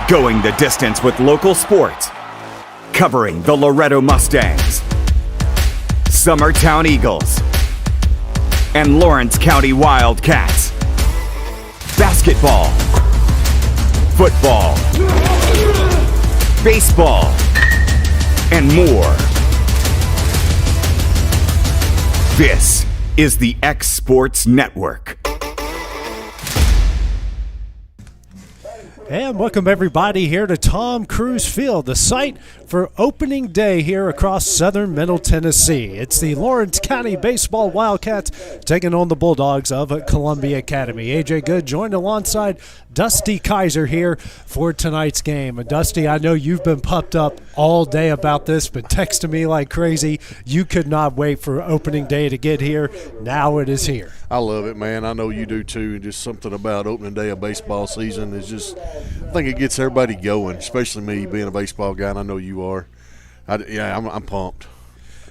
Going the distance with local sports. Covering the Loretto Mustangs, Summertown Eagles, and Lawrence County Wildcats. Basketball, football, baseball, and more. This is the X Sports Network. And welcome everybody here to Tom Cruise Field, the site for opening day here across southern Middle Tennessee. It's the Lawrence County Baseball Wildcats taking on the Bulldogs of Columbia Academy. AJ Good joined alongside Dusty Kaiser here for tonight's game. And Dusty, I know you've been pumped up all day about this, been texting me like crazy. You could not wait for opening day to get here. Now it is here. I love it, man. I know you do too. Just something about opening day of baseball season is just, I think it gets everybody going, especially me being a baseball guy, and I know you are. I'm pumped.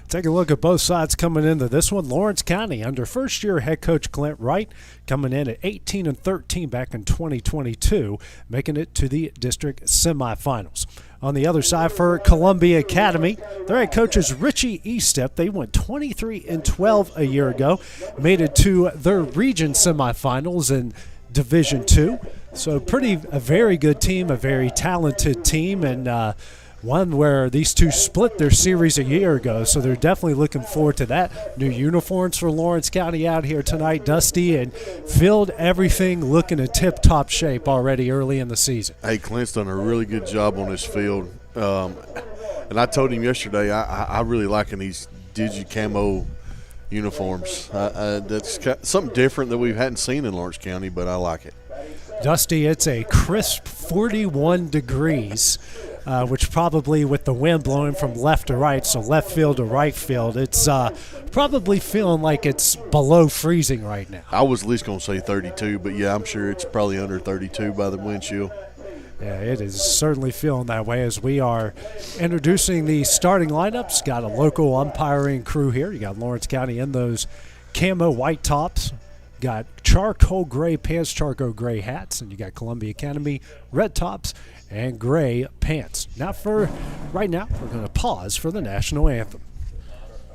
Take a look at both sides coming into this one. Lawrence County under first-year head coach Clint Wright coming in at 18-13 back in 2022, making it to the district semifinals. On the other side for Columbia Academy, their head coach is Richie Estep. They went 23-12 a year ago, made it to their region semifinals in Division II. So a very good team, a very talented team, and one where these two split their series a year ago, so they're definitely looking forward to that. New uniforms for Lawrence County out here tonight, Dusty, and field everything looking in tip-top shape already early in the season. Hey, Clint's done a really good job on this field, and I told him yesterday I really liking these digi-camo uniforms. That's something different that we hadn't seen in Lawrence County, but I like it. Dusty, it's a crisp 41 degrees. Which probably with the wind blowing from left to right, so left field to right field, it's probably feeling like it's below freezing right now. I was at least going to say 32, but yeah, I'm sure it's probably under 32 by the wind chill. Yeah, it is certainly feeling that way as we are introducing the starting lineups. Got a local umpiring crew here. You got Lawrence County in those camo white tops. Got charcoal gray pants, charcoal gray hats, and you got Columbia Academy red tops and gray pants. Now for right now, we're going to pause for the national anthem.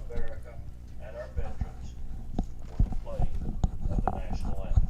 America and our veterans for the play of the national anthem.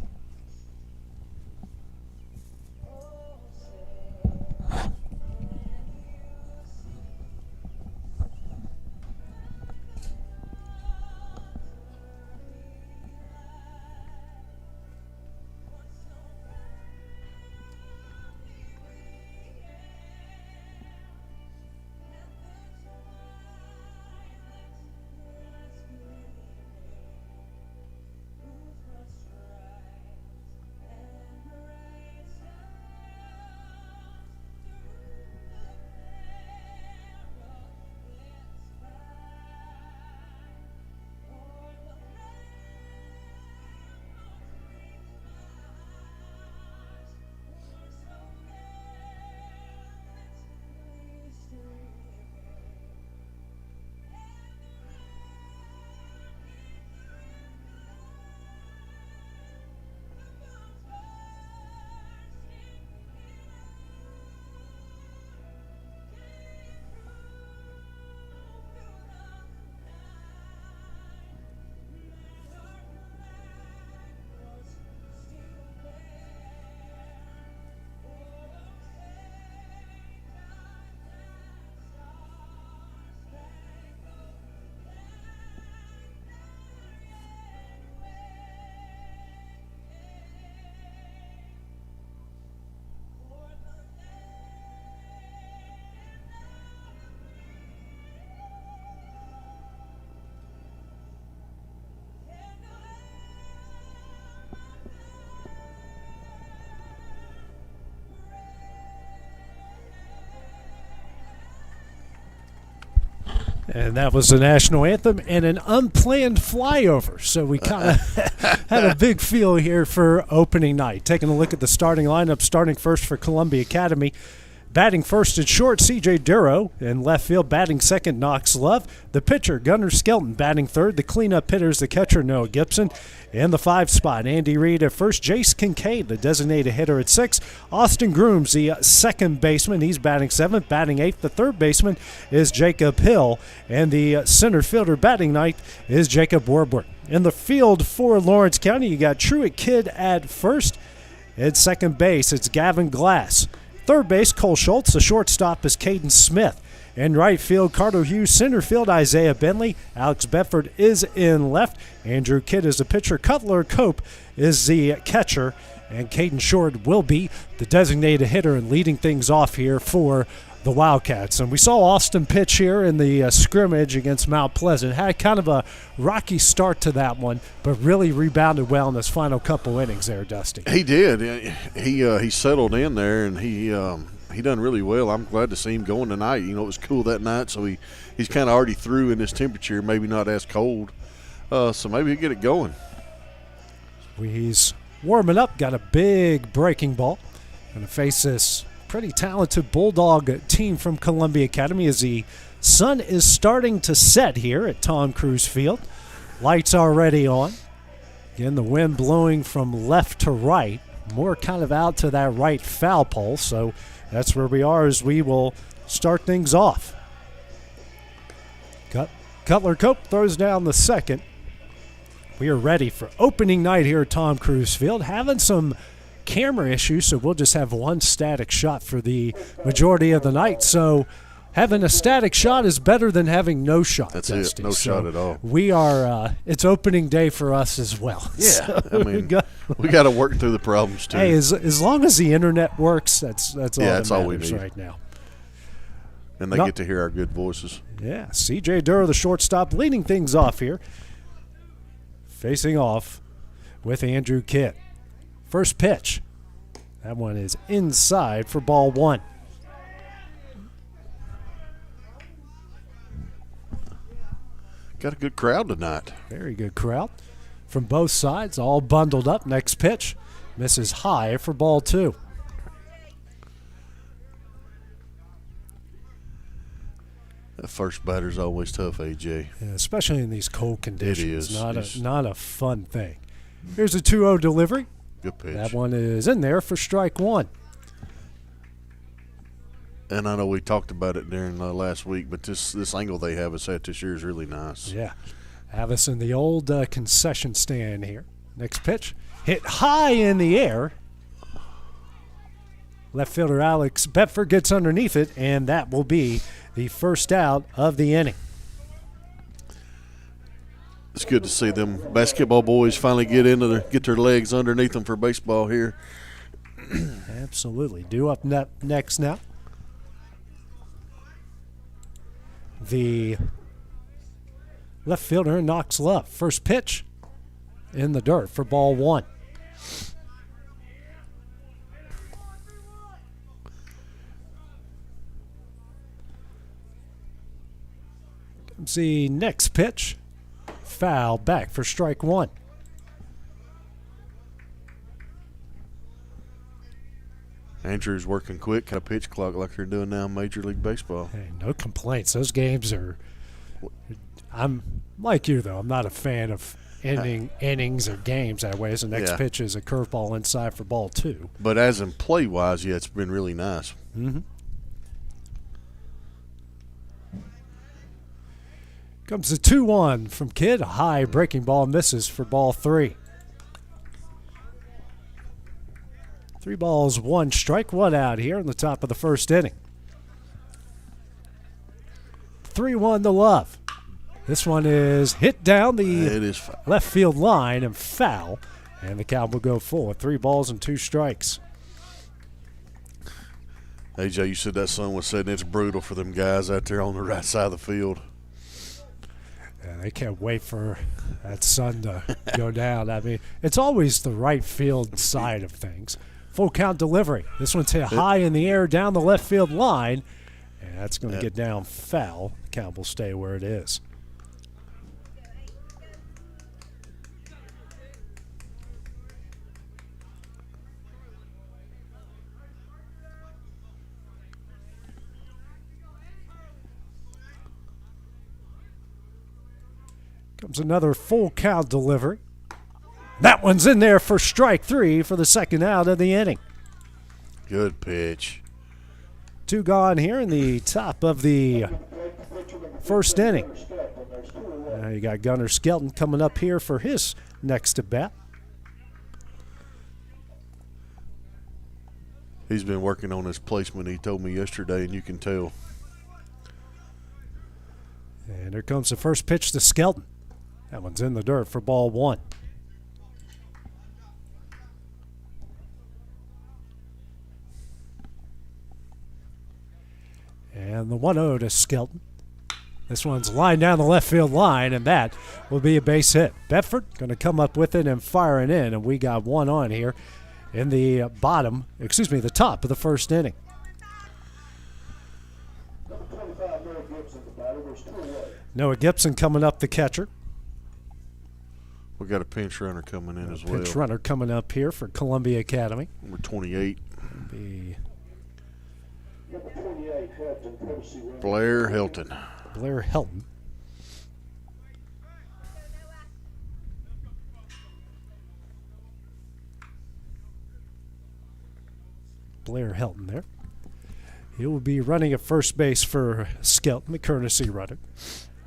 And that was the national anthem and an unplanned flyover. So we kind of had a big feel here for opening night. Taking a look at the starting lineup, starting first for Columbia Academy. Batting first and short, C.J. Duro. In left field, batting second, Knox Love. The pitcher, Gunnar Skelton, batting third. The cleanup hitters, the catcher, Noah Gibson. In the 5 spot, Andy Reid at first. Jace Kincaid, the designated hitter at 6. Austin Grooms, the second baseman. He's batting 7th. Batting 8th, the third baseman is Jacob Hill. And the center fielder batting 9th is Jacob Warburg. In the field for Lawrence County, you got Truett Kidd at first. At second base, it's Gavin Glass. Third base, Cole Schultz. The shortstop is Caden Smith. In right field, Carter Hughes. Center field, Isaiah Bentley. Alex Bedford is in left. Andrew Kidd is the pitcher. Cutler Cope is the catcher. And Caden Short will be the designated hitter and leading things off here for the Wildcats. And we saw Austin pitch here in the scrimmage against Mount Pleasant. Had kind of a rocky start to that one, but really rebounded well in his final couple innings there, Dusty. He did. He settled in there, and he done really well. I'm glad to see him going tonight. You know, it was cool that night, so he's kind of already through in this temperature, maybe not as cold. So maybe he'll get it going. He's warming up, got a big breaking ball. Going to face this pretty talented Bulldog team from Columbia Academy as the sun is starting to set here at Tom Cruise Field. Lights already on. Again, the wind blowing from left to right, more kind of out to that right foul pole. So that's where we are as we will start things off. Cutler Cope throws down the second. We are ready for opening night here at Tom Cruise Field. Having some camera issues, so we'll just have one static shot for the majority of the night. So having a static shot is better than having no shot. That's Dusty. it. No shot at all. We are. It's opening day for us as well. Yeah, So I mean, we got to work through the problems too. hey, as long as the internet works, that's all that's that all we matters need. right now. And they get to hear our good voices. Yeah, C.J. Duro, the shortstop, leading things off here. Facing off with Andrew Kidd. First pitch. That one is inside for ball 1. Got a good crowd tonight. Very good crowd from both sides, all bundled up. Next pitch misses high for ball 2. That first batter's always tough, AJ. Yeah, especially in these cold conditions. It is. Not a fun thing. Here's a 2-0 delivery. Good pitch. That one is in there for strike 1. And I know we talked about it during last week, but this angle they have us at this year is really nice. Yeah. Have us in the old concession stand here. Next pitch. Hit high in the air. Left fielder Alex Bedford gets underneath it, and that will be the first out of the inning. It's good to see them basketball boys finally get their legs underneath them for baseball here. Absolutely. Due up next now. The left fielder Knox Love. First pitch in the dirt for ball 1. Comes the next pitch. Foul back for strike 1. Andrew's working quick, kind of pitch clock like they're doing now in Major League Baseball. Hey, no complaints. Those games are. I'm like you though. I'm not a fan of ending innings or games that way. As the next pitch is a curveball inside for ball 2. But as in play wise, yeah, it's been really nice. Mm-hmm. Comes the 2-1 from Kidd. A high breaking ball misses for ball 3. 3 balls, 1 strike, 1 out here in the top of the first inning. 3-1 to Love. This one is hit down the It is foul. left field line and foul. And the Count will go forward. 3 balls and 2 strikes. AJ, you said that sun was setting. It's brutal for them guys out there on the right side of the field. Yeah, they can't wait for that sun to go down. I mean, it's always the right field side of things. Full count delivery. This one's hit high in the air down the left field line. And that's going to get down foul. The count will stay where it is. Comes another full count delivery. That one's in there for strike 3 for the second out of the inning. Good pitch. 2 gone here in the top of the first inning. Now you got Gunnar Skelton coming up here for his next at bat. He's been working on his placement, he told me yesterday, and you can tell. And here comes the first pitch to Skelton. That one's in the dirt for ball 1. And the 1-0 to Skelton. This one's lined down the left field line, and that will be a base hit. Bedford going to come up with it and fire it in, and we got one on here in the the top of the first inning. Noah Gibson coming up, the catcher. We got a pinch runner coming in as well. Pinch runner coming up here for Columbia Academy. Number 28. Blair Hilton. Blair Hilton. Blair Hilton there. He will be running at first base for Skelton, the courtesy runner.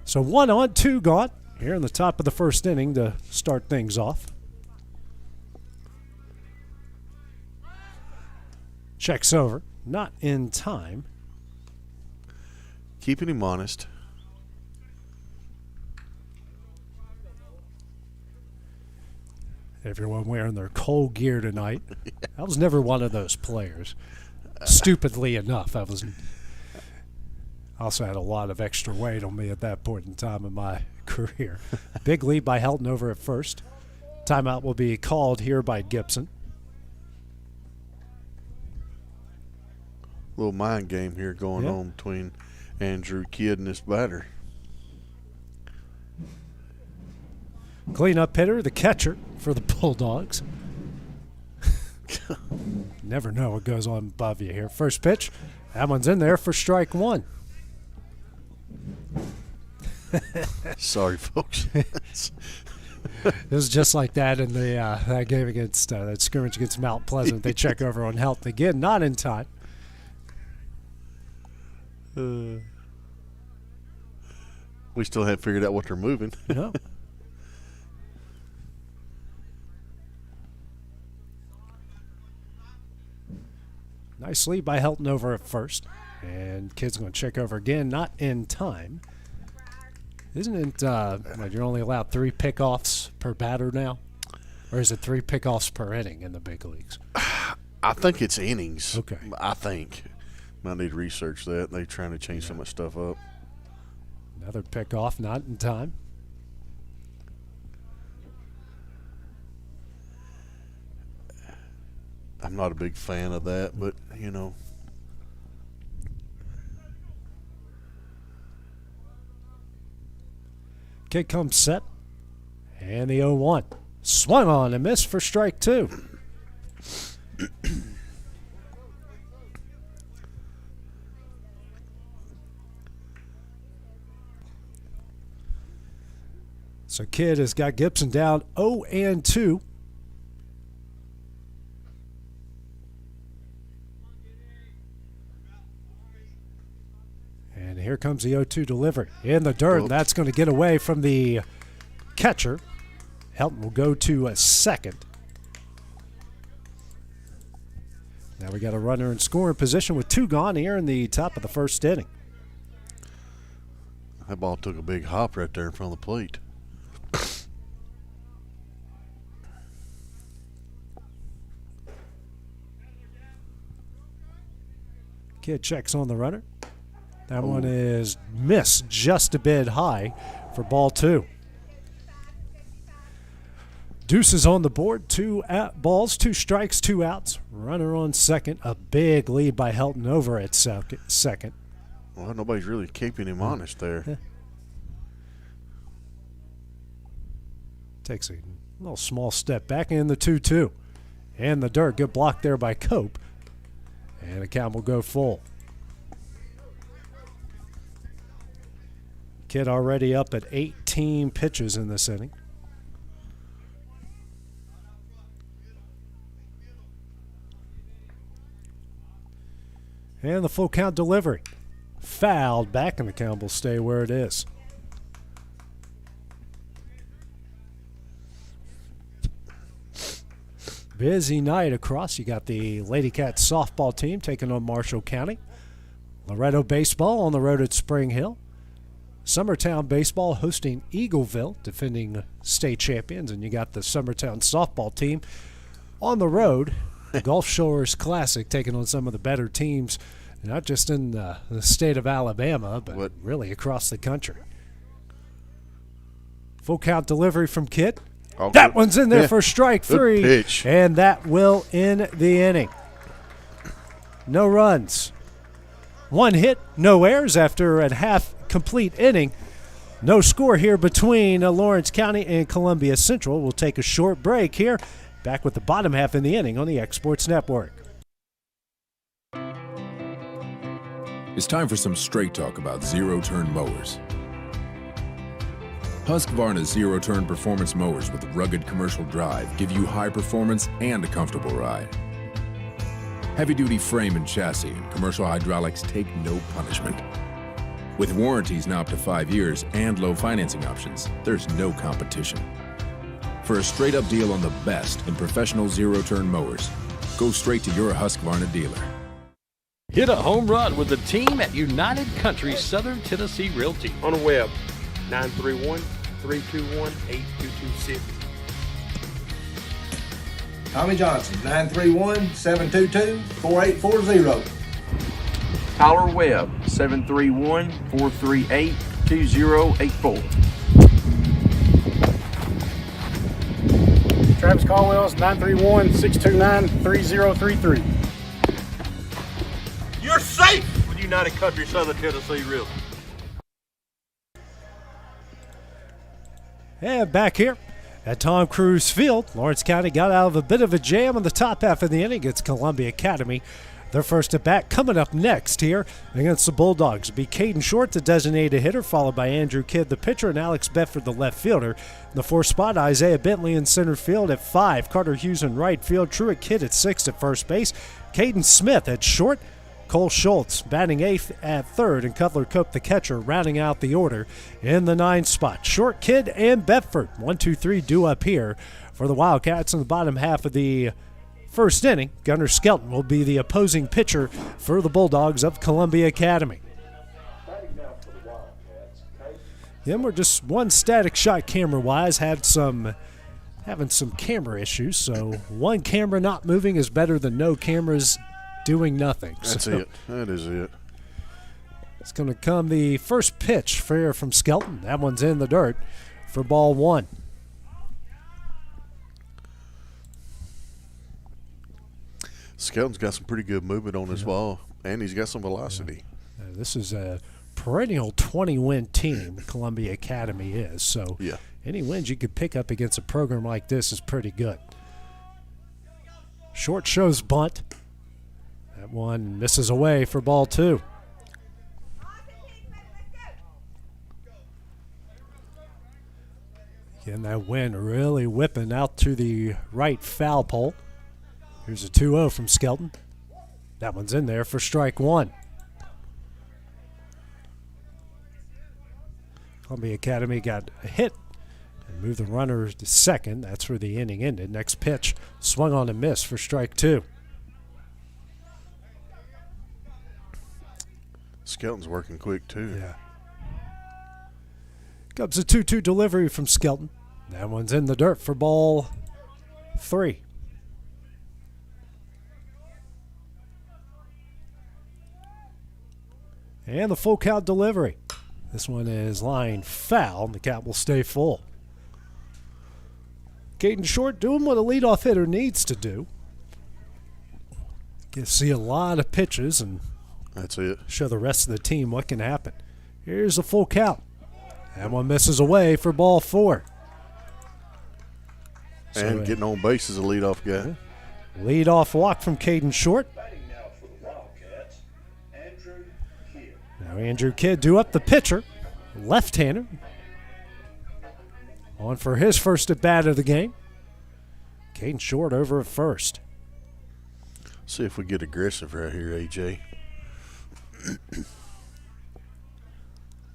So 1 on, 2 gone here in the top of the first inning to start things off. Checks over. Not in time. Keeping him honest. Everyone wearing their cold gear tonight. I was never one of those players. Stupidly enough, I also had a lot of extra weight on me at that point in time in my career. Big lead by Helton over at first. Timeout will be called here by Gibson. Little mind game here going on between Andrew Kidd and this batter. Cleanup hitter, the catcher for the Bulldogs. Never know what goes on above you here. First pitch, that one's in there for strike 1. Sorry, folks. It was just like that in the that game against that scrimmage against Mount Pleasant. They check over on Helton again, not in time. We still haven't figured out what they're moving. No. Nice lead by Helton over at first. And Kidd's going to check over again, not in time. Isn't it you're only allowed 3 pickoffs per batter now? Or is it 3 pickoffs per inning in the big leagues? I think it's innings. Okay. I think. Might need to research that. They're trying to change so much stuff up. Another pickoff, not in time. I'm not a big fan of that, but, you know. Kidd comes set. And the 0-1. Swung on and missed for strike 2. So Kidd has got Gibson down 0-2. And here comes the 0-2 delivery in the dirt. And that's going to get away from the catcher. Helton will go to a second. Now we got a runner in scoring position with 2 gone here in the top of the first inning. That ball took a big hop right there in front of the plate. Kidd checks on the runner. That one is missed just a bit high for ball 2. Deuce is on the board. 2 balls, 2 strikes, 2 outs. Runner on second. A big lead by Helton over at second. Well, nobody's really keeping him honest there. Takes a little small step back in the 2-2. And the dirt. Good block there by Cope. And the count will go full. Kidd already up at 18 pitches in this inning. And the full count delivery. Fouled back, and the count will stay where it is. Busy night across. You got the Lady Cats softball team taking on Marshall County. Loretto baseball on the road at Spring Hill. Summertown baseball hosting Eagleville, defending state champions. And you got the Summertown softball team on the road. The Gulf Shores Classic taking on some of the better teams, not just in the state of Alabama, but really across the country. Full count delivery from Kidd. Oh, that good. one's in there for strike three. Pitch. And that will end the inning. No runs. One hit, no errors after a half-complete inning. No score here between Lawrence County and Columbia Central. We'll take a short break here. Back with the bottom half in the inning on the X Sports Network. It's time for some straight talk about zero-turn mowers. Husqvarna's zero-turn performance mowers with rugged commercial drive give you high performance and a comfortable ride. Heavy-duty frame and chassis and commercial hydraulics take no punishment. With warranties now up to 5 years and low financing options, there's no competition. For a straight-up deal on the best in professional zero-turn mowers, go straight to your Husqvarna dealer. Hit a home run with the team at United Country Southern Tennessee Realty. On the web, 931-321-8226. Tommy Johnson, 931-722-4840. Tyler Webb, 731-438-2084. Travis Caldwell's 931-629-3033. You're safe with United Country Southern Tennessee Realty. And back here at Tom Cruise Field, Lawrence County got out of a bit of a jam in the top half of the inning against Columbia Academy. Their first at bat coming up next here against the Bulldogs. It'll be Caden Short, the designated hitter, followed by Andrew Kidd, the pitcher, and Alex Bedford, the left fielder. In the fourth spot, Isaiah Bentley in center field at 5, Carter Hughes in right field, Truett Kidd at 6 at first base, Caden Smith at short, Cole Schultz batting 8th at 3rd, and Cutler Cope, the catcher, rounding out the order in the 9th spot. Short, Kidd, and Bedford. 1-2-3 due up here for the Wildcats in the bottom half of the first inning. Gunnar Skelton will be the opposing pitcher for the Bulldogs of Columbia Academy. Then we're just one static shot camera-wise. Having some camera issues, so one camera not moving is better than no cameras doing nothing. That's it. That is it. It's going to come the first pitch fair from Skelton. That one's in the dirt for ball 1. Skelton's got some pretty good movement on his ball, and he's got some velocity. This is a perennial 20-win team, Columbia Academy is. So any wins you could pick up against a program like this is pretty good. Short shows bunt. That one misses away for ball 2. Again, that wind really whipping out to the right foul pole. Here's a 2-0 from Skelton. That one's in there for strike 1. Columbia Academy got a hit and moved the runner to second. That's where the inning ended. Next pitch, swung on and missed for strike 2. Skelton's working quick, too. Yeah. Comes a 2-2 delivery from Skelton. That one's in the dirt for ball 3. And the full count delivery. This one is line foul, and the count will stay full. Caden Short doing what a leadoff hitter needs to do. You see a lot of pitches and that's it. Show the rest of the team what can happen. Here's the full count. That one misses away for ball 4. And getting on base is a leadoff guy. Leadoff walk from Caden Short. Batting now for the Wildcats, Andrew Kidd. Now Andrew Kidd due up the pitcher. left-hander. On for his first at bat of the game. Caden Short over at first. See if we get aggressive right here, AJ.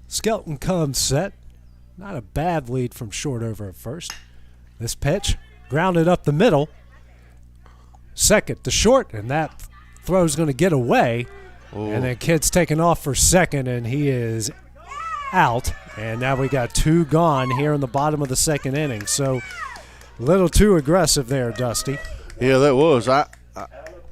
Skelton comes set. Not a bad lead from Short over at first. This pitch grounded up the middle. Second to Short, and that throw's going to get away. Oh. And then Kid's taking off for second, and he is out. And now we got 2 gone here in the bottom of the second inning. So a little too aggressive there, Dusty. Yeah, that was.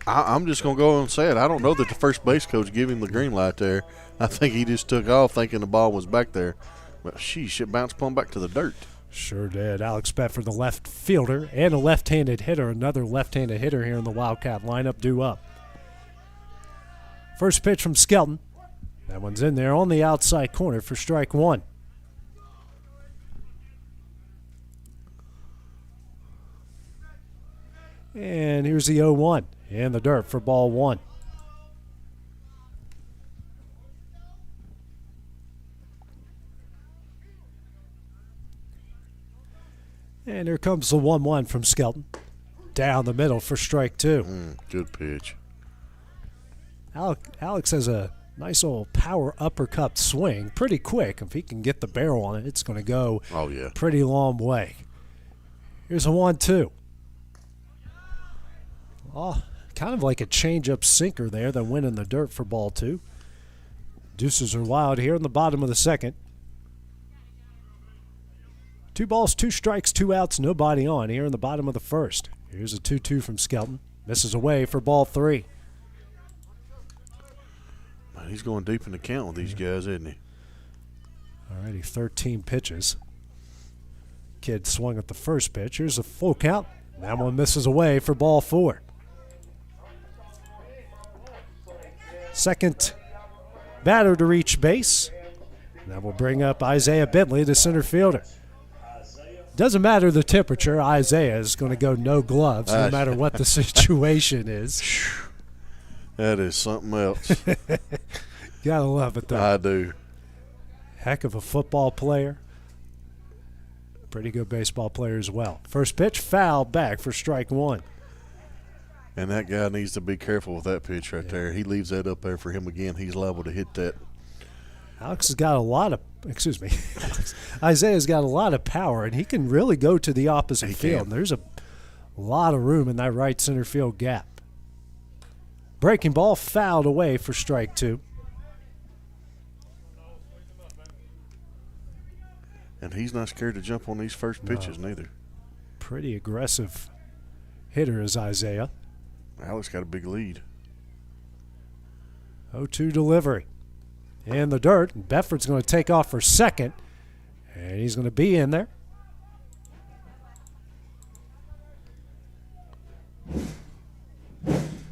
I'm just going to go and say it. I don't know that the first base coach gave him the green light there. I think he just took off thinking the ball was back there. But sheesh, it bounced plumb back to the dirt. Sure did. Alex Bedford, the left fielder, and a left-handed hitter. Another left-handed hitter here in the Wildcat lineup due up. First pitch from Skelton. That one's in there on the outside corner for strike 1. And here's the 0-1 in the dirt for ball 1. And here comes the 1-1 from Skelton. Down the middle for strike 2. Good pitch. Alex has a nice old power uppercut swing. Pretty quick. If he can get the barrel on it, it's going to go pretty long way. Here's a 1-2. Oh, kind of like a change-up sinker there that went in the dirt for ball 2. Deuces are wild here in the bottom of the second. 2 balls, 2 strikes, 2 outs, nobody on here in the bottom of the first. Here's a 2-2 from Skelton. Misses away for ball 3. Man, he's going deep in the count with these guys, isn't he? Alrighty, 13 pitches. Kid swung at the first pitch. Here's a full count. That one misses away for ball 4. Second batter to reach base. That will bring up Isaiah Bentley, the center fielder. Doesn't matter the temperature. Isaiah is going to go no gloves no matter what the situation is. That is something else. Gotta love it, though. I do. Heck of a football player. Pretty good baseball player as well. First pitch, foul back for strike 1. And that guy needs to be careful with that pitch right there. He leaves that up there for him again. He's liable to hit that. Alex has got a lot of, Isaiah's got a lot of power, and he can really go to the opposite field. And there's a lot of room in that right center field gap. Breaking ball fouled away for strike 2. And he's not scared to jump on these first pitches neither. Pretty aggressive hitter is Isaiah. Alex got a big lead. 0-2 delivery. In the dirt, and Bedford's going to take off for second, and he's going to be in there.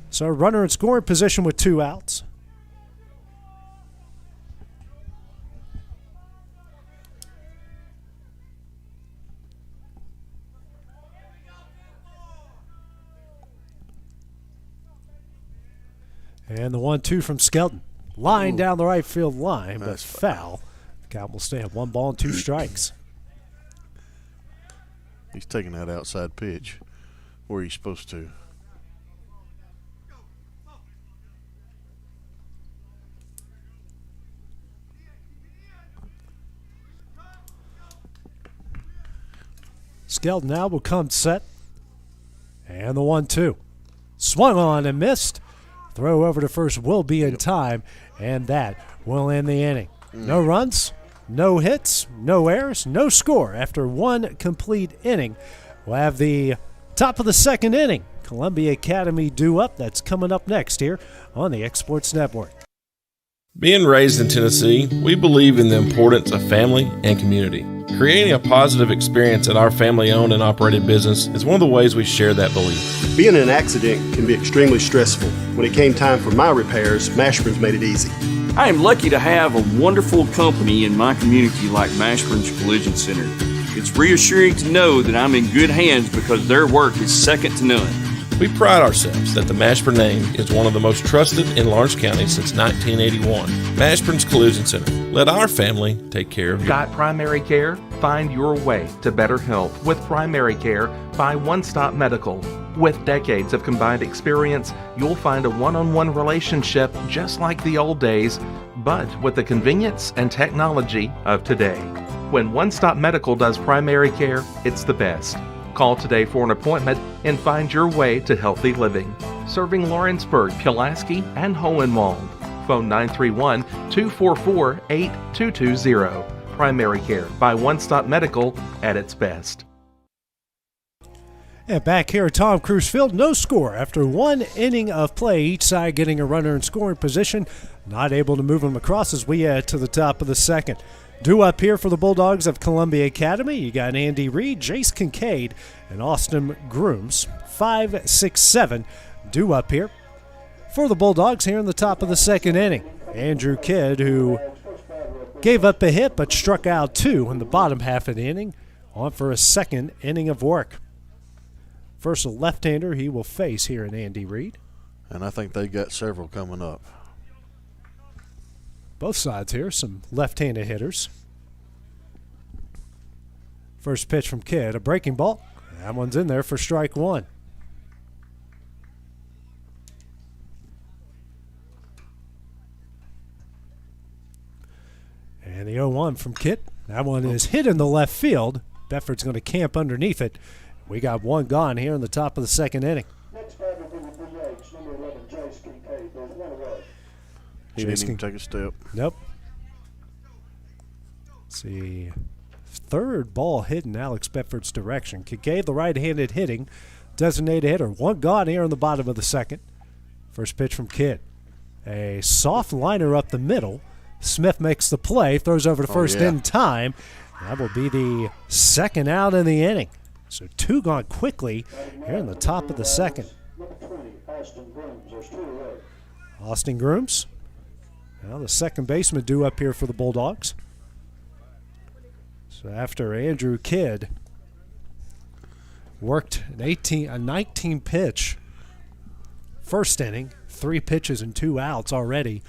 So runner in scoring position with 2 outs. And the 1-2 from Skelton. Line down the right field line, but foul. Count will stay at 1 ball and 2 strikes. He's taking that outside pitch where he's supposed to. Skelton now will come set. And the 1-2. Swung on and missed. Throw over to first will be in time, and that will end the inning. No runs, no hits, no errors, no score. After 1 complete inning, we'll have the top of the second inning. Columbia Academy due up. That's coming up next here on the X Sports Network. Being raised in Tennessee, we believe in the importance of family and community. Creating a positive experience at our family-owned and operated business is one of the ways we share that belief. Being in an accident can be extremely stressful. When it came time for my repairs, Mashburn's made it easy. I am lucky to have a wonderful company in my community like Mashburn's Collision Center. It's reassuring to know that I'm in good hands because their work is second to none. We pride ourselves that the Mashburn name is one of the most trusted in Lawrence County since 1981. Mashburn's Collision Center, Let our family take care of you. Got primary care? Find your way to better health with primary care by One Stop Medical. With decades of combined experience, you'll find a one-on-one relationship just like the old days, but with the convenience and technology of today. When One Stop Medical does primary care, it's the best. Call today for an appointment and find your way to healthy living. Serving Lawrenceburg, Pulaski, and Hohenwald. Phone 931-244-8220. Primary care by One Stop Medical at its best. And back here at Tom Cruise Field, no score after one inning of play, each side getting a runner in scoring position, not able to move them across as we head to the top of the second. Due up here for the Bulldogs of Columbia Academy, you got Andy Reid, Jace Kincaid, and Austin Grooms. 5, 6, 7 due up here for the Bulldogs here in the top of the second inning. Andrew Kidd, who gave up a hit but struck out 2 in the bottom half of the inning, on for a second inning of work. First, a left-hander he will face here in Andy Reid. And I think they got several coming up. Both sides here, some left-handed hitters. First pitch from Kidd, a breaking ball. That one's in there for strike 1. And the 0-1 from Kidd. That one is hit in the left field. Bedford's going to camp underneath it. We got one gone here in the top of the second inning. Next batter will be the DH, number 11, Jace Kincaid. There's one away. He didn't even take a step. Nope. Let's see. Third ball hit in Alex Bedford's direction. Kincaid, the right-handed hitting, designated hitter. One gone here in the bottom of the second. First pitch from Kidd. A soft liner up the middle. Smith makes the play, throws over to first in time. That will be the second out in the inning. So 2 gone quickly here in the top of the second. Number 20, Austin Grooms. There's 2 away. Austin Grooms. Now the second baseman due up here for the Bulldogs. So after Andrew Kidd worked a 19 pitch first inning, 3 pitches and 2 outs already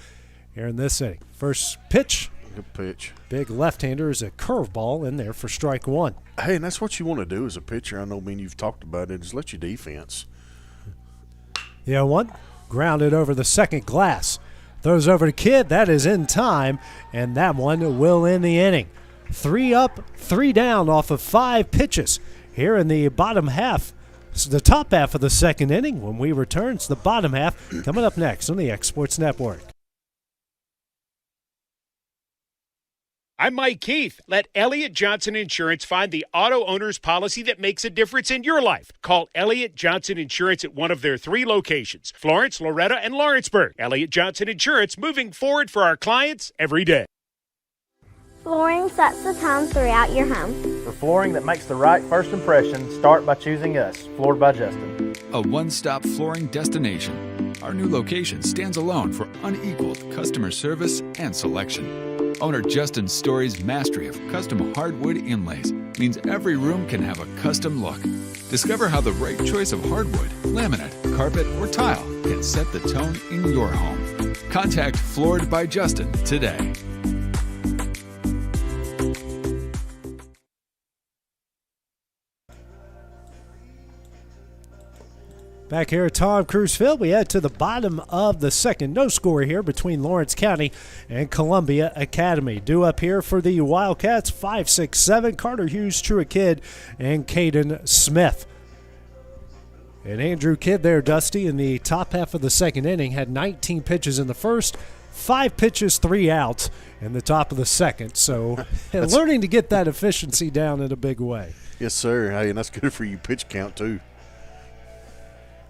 here in this inning. First pitch. Good pitch. Big left-hander is a curveball in there for strike 1. Hey, and that's what you want to do as a pitcher. I know, you've talked about it, is let your defense. The 0-1, grounded over the second glass. Throws over to Kidd. That is in time, and that one will end the inning. 3 up, 3 down off of 5 pitches here in the bottom half. This is the top half of the second inning. When we return, it's the bottom half coming up next on the X Sports Network. I'm Mike Keith. Let Elliott Johnson Insurance find the auto owner's policy that makes a difference in your life. Call Elliott Johnson Insurance at one of their 3 locations, Florence, Loretto, and Lawrenceburg. Elliott Johnson Insurance, moving forward for our clients every day. Flooring sets the tone throughout your home. For flooring that makes the right first impression, start by choosing us, Floored by Justin. A one-stop flooring destination. Our new location stands alone for unequaled customer service and selection. Owner Justin Story's mastery of custom hardwood inlays means every room can have a custom look. Discover how the right choice of hardwood, laminate, carpet, or tile can set the tone in your home. Contact Floored by Justin today. Back here at Tom Cruise Field, we head to the bottom of the second. No score here between Lawrence County and Columbia Academy. Due up here for the Wildcats, 5, 6, 7, Carter Hughes, Truett Kidd, and Caden Smith. And Andrew Kidd there, Dusty, in the top half of the second inning, had 19 pitches in the first, 5 pitches, 3 outs in the top of the second. So learning to get that efficiency down in a big way. Yes, sir. Hey, and that's good for you pitch count, too.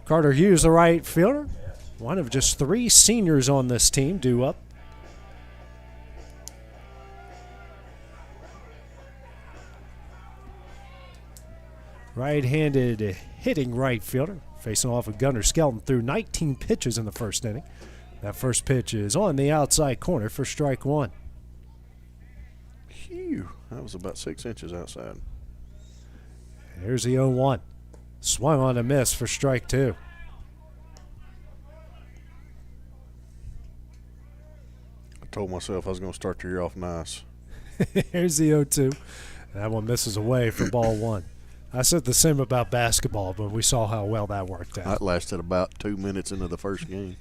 Carter Hughes, the right fielder, one of just 3 seniors on this team, due up. Right-handed hitting right fielder, facing off with Gunnar Skelton through 19 pitches in the first inning. That first pitch is on the outside corner for strike 1. Phew, that was about 6 inches outside. There's the 0-1. Swung on a miss for strike 2. told myself I was going to start the year off nice. Here's the 0-2. That one misses away for ball one. I said the same about basketball, but we saw how well that worked out. That lasted about 2 minutes into the first game.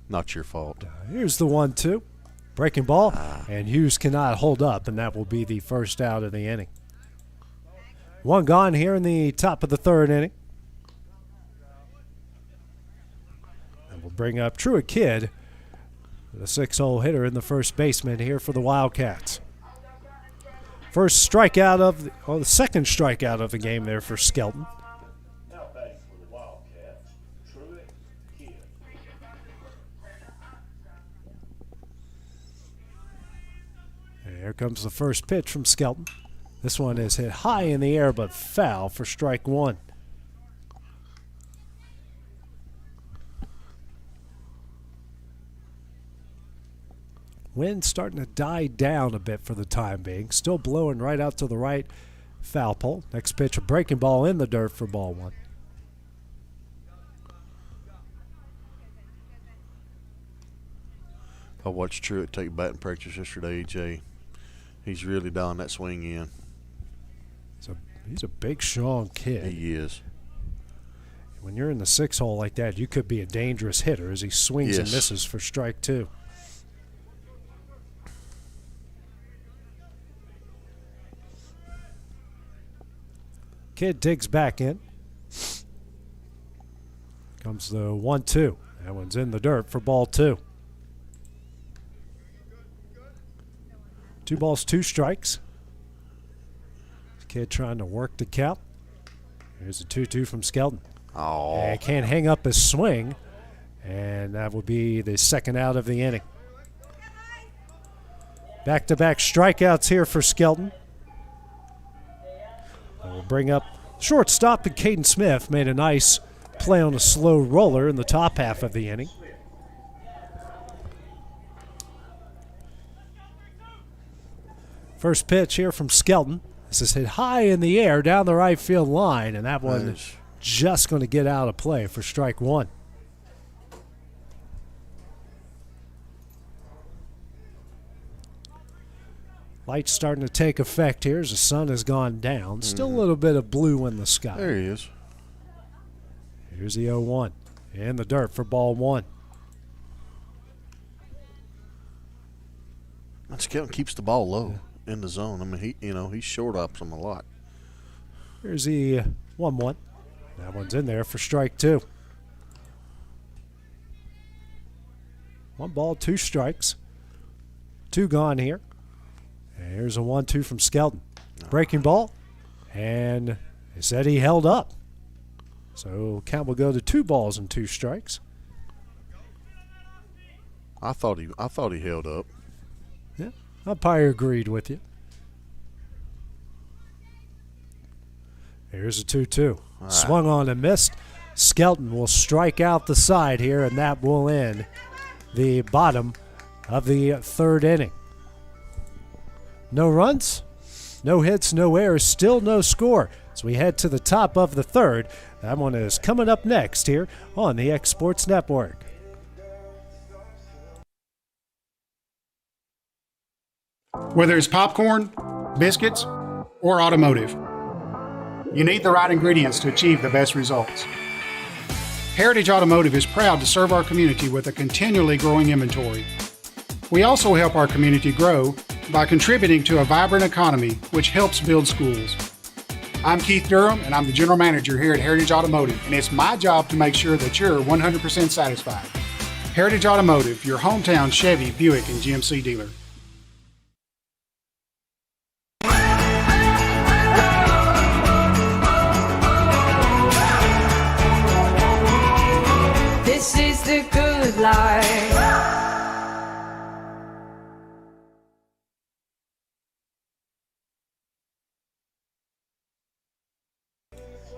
Not your fault. Here's the 1-2. Breaking ball, and Hughes cannot hold up, and that will be the first out of the inning. One gone here in the top of the third inning. And we'll bring up Truett Kidd, the 6-hole hitter and the first baseman here for the Wildcats. First strikeout the second strikeout of the game there for Skelton. Now batting for the Wildcats, Truett Kidd. And here comes the first pitch from Skelton. This one is hit high in the air but foul for strike one. Wind starting to die down a bit for the time being. Still blowing right out to the right foul pole. Next pitch, a breaking ball in the dirt for ball one. I watched Truett take batting practice yesterday, EJ. He's really dialing that swing in. He's a big, strong kid. He is. When you're in the 6-hole like that, you could be a dangerous hitter as he swings and misses for strike two. Kidd digs back in. Comes the 1-2. That one's in the dirt for ball two. 2 balls, 2 strikes. Kidd trying to work the count. Here's a 2-2 from Skelton. Oh. And can't hang up his swing. And that will be the second out of the inning. Back-to-back strikeouts here for Skelton. We'll bring up shortstop, and Caden Smith made a nice play on a slow roller in the top half of the inning. First pitch here from Skelton. This is hit high in the air down the right field line, and that one is just going to get out of play for strike one. Light's starting to take effect here as the sun has gone down. Still a little bit of blue in the sky. There he is. Here's the 0-1. In the dirt for ball one. Skelton keeps the ball low in the zone. I mean, he short ups him a lot. Here's the 1-1. That one's in there for strike two. 1 ball, 2 strikes. 2 gone here. And here's a 1-2 from Skelton. Breaking ball. And they said he held up. So count will go to 2 balls and 2 strikes. I thought he held up. Yeah, umpire agreed with you. Here's a 2-2. Right. Swung on and missed. Skelton will strike out the side here, and that will end the bottom of the third inning. No runs, no hits, no errors, still no score. As we head to the top of the third, that one is coming up next here on the X Sports Network. Whether it's popcorn, biscuits, or automotive, you need the right ingredients to achieve the best results. Heritage Automotive is proud to serve our community with a continually growing inventory. We also help our community grow by contributing to a vibrant economy, which helps build schools. I'm Keith Durham, and I'm the General Manager here at Heritage Automotive, and it's my job to make sure that you're 100% satisfied. Heritage Automotive, your hometown Chevy, Buick, and GMC dealer. This is the good life.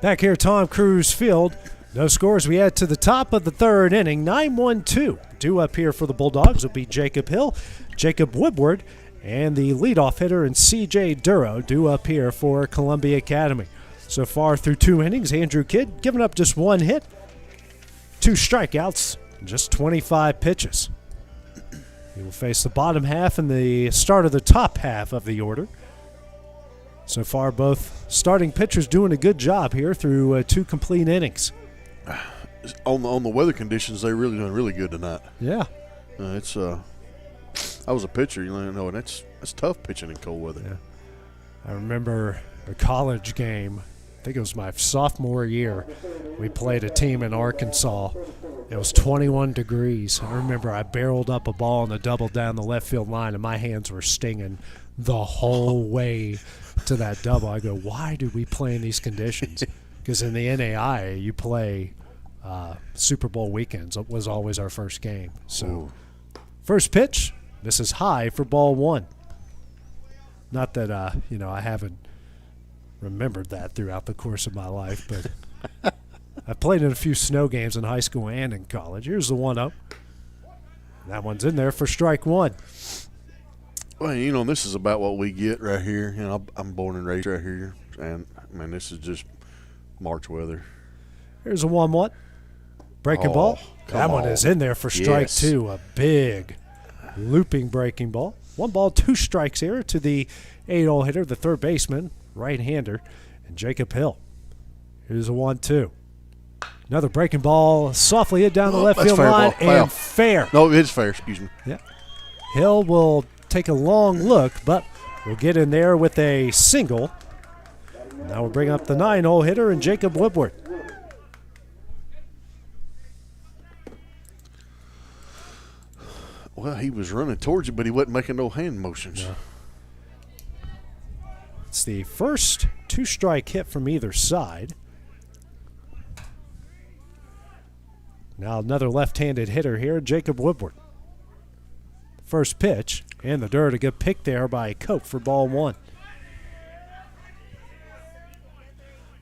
Back here, Tom Cruise Field. No scores. We head to the top of the third inning. 9-1-2. Due up here for the Bulldogs will be Jacob Hill, Jacob Woodward, and the leadoff hitter and C.J. Duro due up here for Columbia Academy. So far through 2 innings, Andrew Kidd giving up just 1 hit, 2 strikeouts, just 25 pitches. He will face the bottom half and the start of the top half of the order. So far, both starting pitchers doing a good job here through 2 complete innings. On the weather conditions, they're really doing really good tonight. Yeah. I was a pitcher, and that's tough pitching in cold weather. Yeah. I remember a college game. I think it was my sophomore year. We played a team in Arkansas. It was 21 degrees. I remember I barreled up a ball and a double down the left field line, and my hands were stinging the whole way to that double. I go, why do we play in these conditions? Because in the NAIA, you play Super Bowl weekends. It was always our first game. So first pitch, this is high for ball 1. Not that, I haven't remembered that throughout the course of my life, but I played in a few snow games in high school and in college. Here's the 1-0. That one's in there for strike 1. Well, this is about what we get right here. I'm born and raised right here, and this is just March weather. Here's a 1-1. Breaking ball. That one is in there for strike 2. A big looping breaking ball. 1 ball, 2 strikes here to the 8-hole hitter, the third baseman, right-hander, and Jacob Hill. Here's a 1-2. Another breaking ball, softly hit down the left field line, and fair. No, it's fair, excuse me. Yeah. Hill will take a long look, but will get in there with a single. Now we'll bring up the 9-hole hitter and Jacob Woodward. Well, he was running towards you, but he wasn't making no hand motions. No. It's the first 2-strike hit from either side. Now another left-handed hitter here, Jacob Woodward. First pitch in the dirt. A good pick there by Cope for ball 1.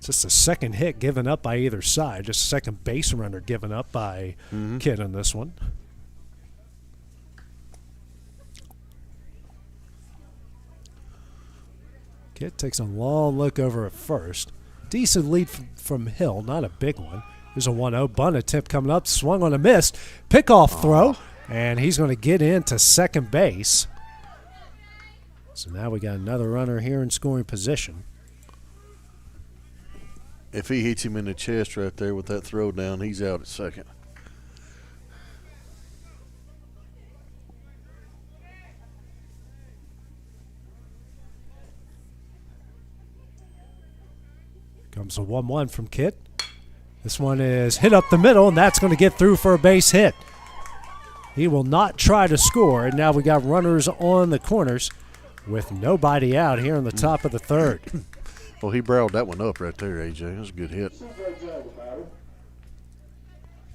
Just a second hit given up by either side. Just a second base runner given up by Kidd on this one. Kidd takes a long look over at first. Decent lead from Hill, not a big one. There's a 1-0 bunt attempt coming up, swung on a miss. Pickoff throw, and he's going to get into second base. So now we got another runner here in scoring position. If he hits him in the chest right there with that throw down, he's out at second. Comes a 1-1 from Kidd. This one is hit up the middle, and that's going to get through for a base hit. He will not try to score, and now we got runners on the corners with nobody out here in the top of the third. Well, he barreled that one up right there, AJ. That was a good hit.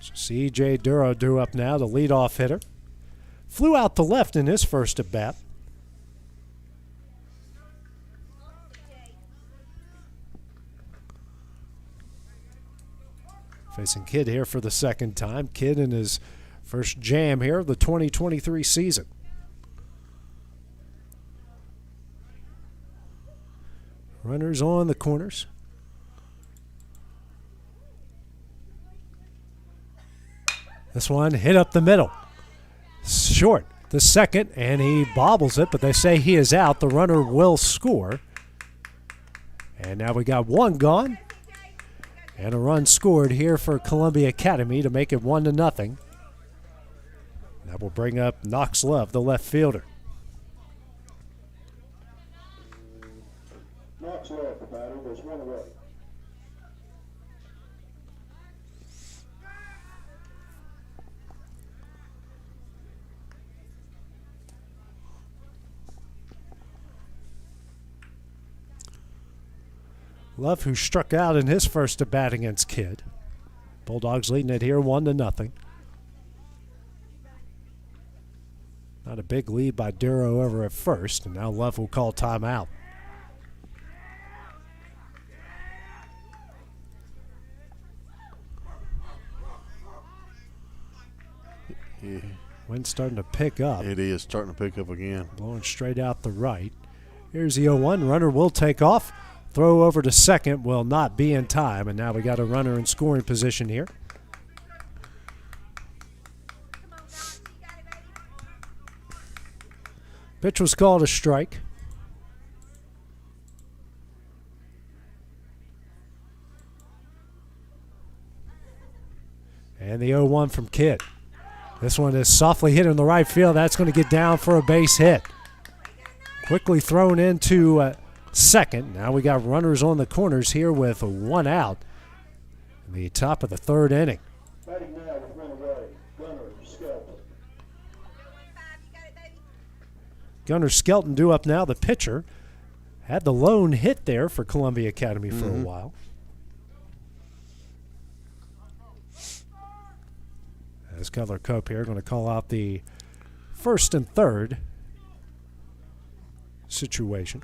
So C.J. Duro drew up now, the leadoff hitter. Flew out the left in his first at bat. Facing Kidd here for the second time. Kidd in his first jam here of the 2023 season. Runners on the corners. This one hit up the middle. Short the second, and he bobbles it, but they say he is out. The runner will score. And now we got one gone. And a run scored here for Columbia Academy to make it 1-0. That will bring up Knox Love, the left fielder. Knox Love, the batter, was 1 away. Love, who struck out in his first at bat against Kidd. Bulldogs leading it here 1-0. Not a big lead by Duro over at first, and now Love will call timeout. Yeah. Wind's starting to pick up. It is starting to pick up again. Blowing straight out the right. Here's the 0-1. Runner will take off. Throw over to second will not be in time, and now we got a runner in scoring position here. Pitch was called a strike. And the 0-1 from Kidd. This one is softly hit in the right field. That's going to get down for a base hit. Quickly thrown into second. Now we got runners on the corners here with 1 out in the top of the 3rd inning. Batting now with one away, Gunnar Skelton. Gunnar Skelton due up now, the pitcher. Had the lone hit there for Columbia Academy for a while. As Cutler Cope here going to call out the 1st and 3rd situation.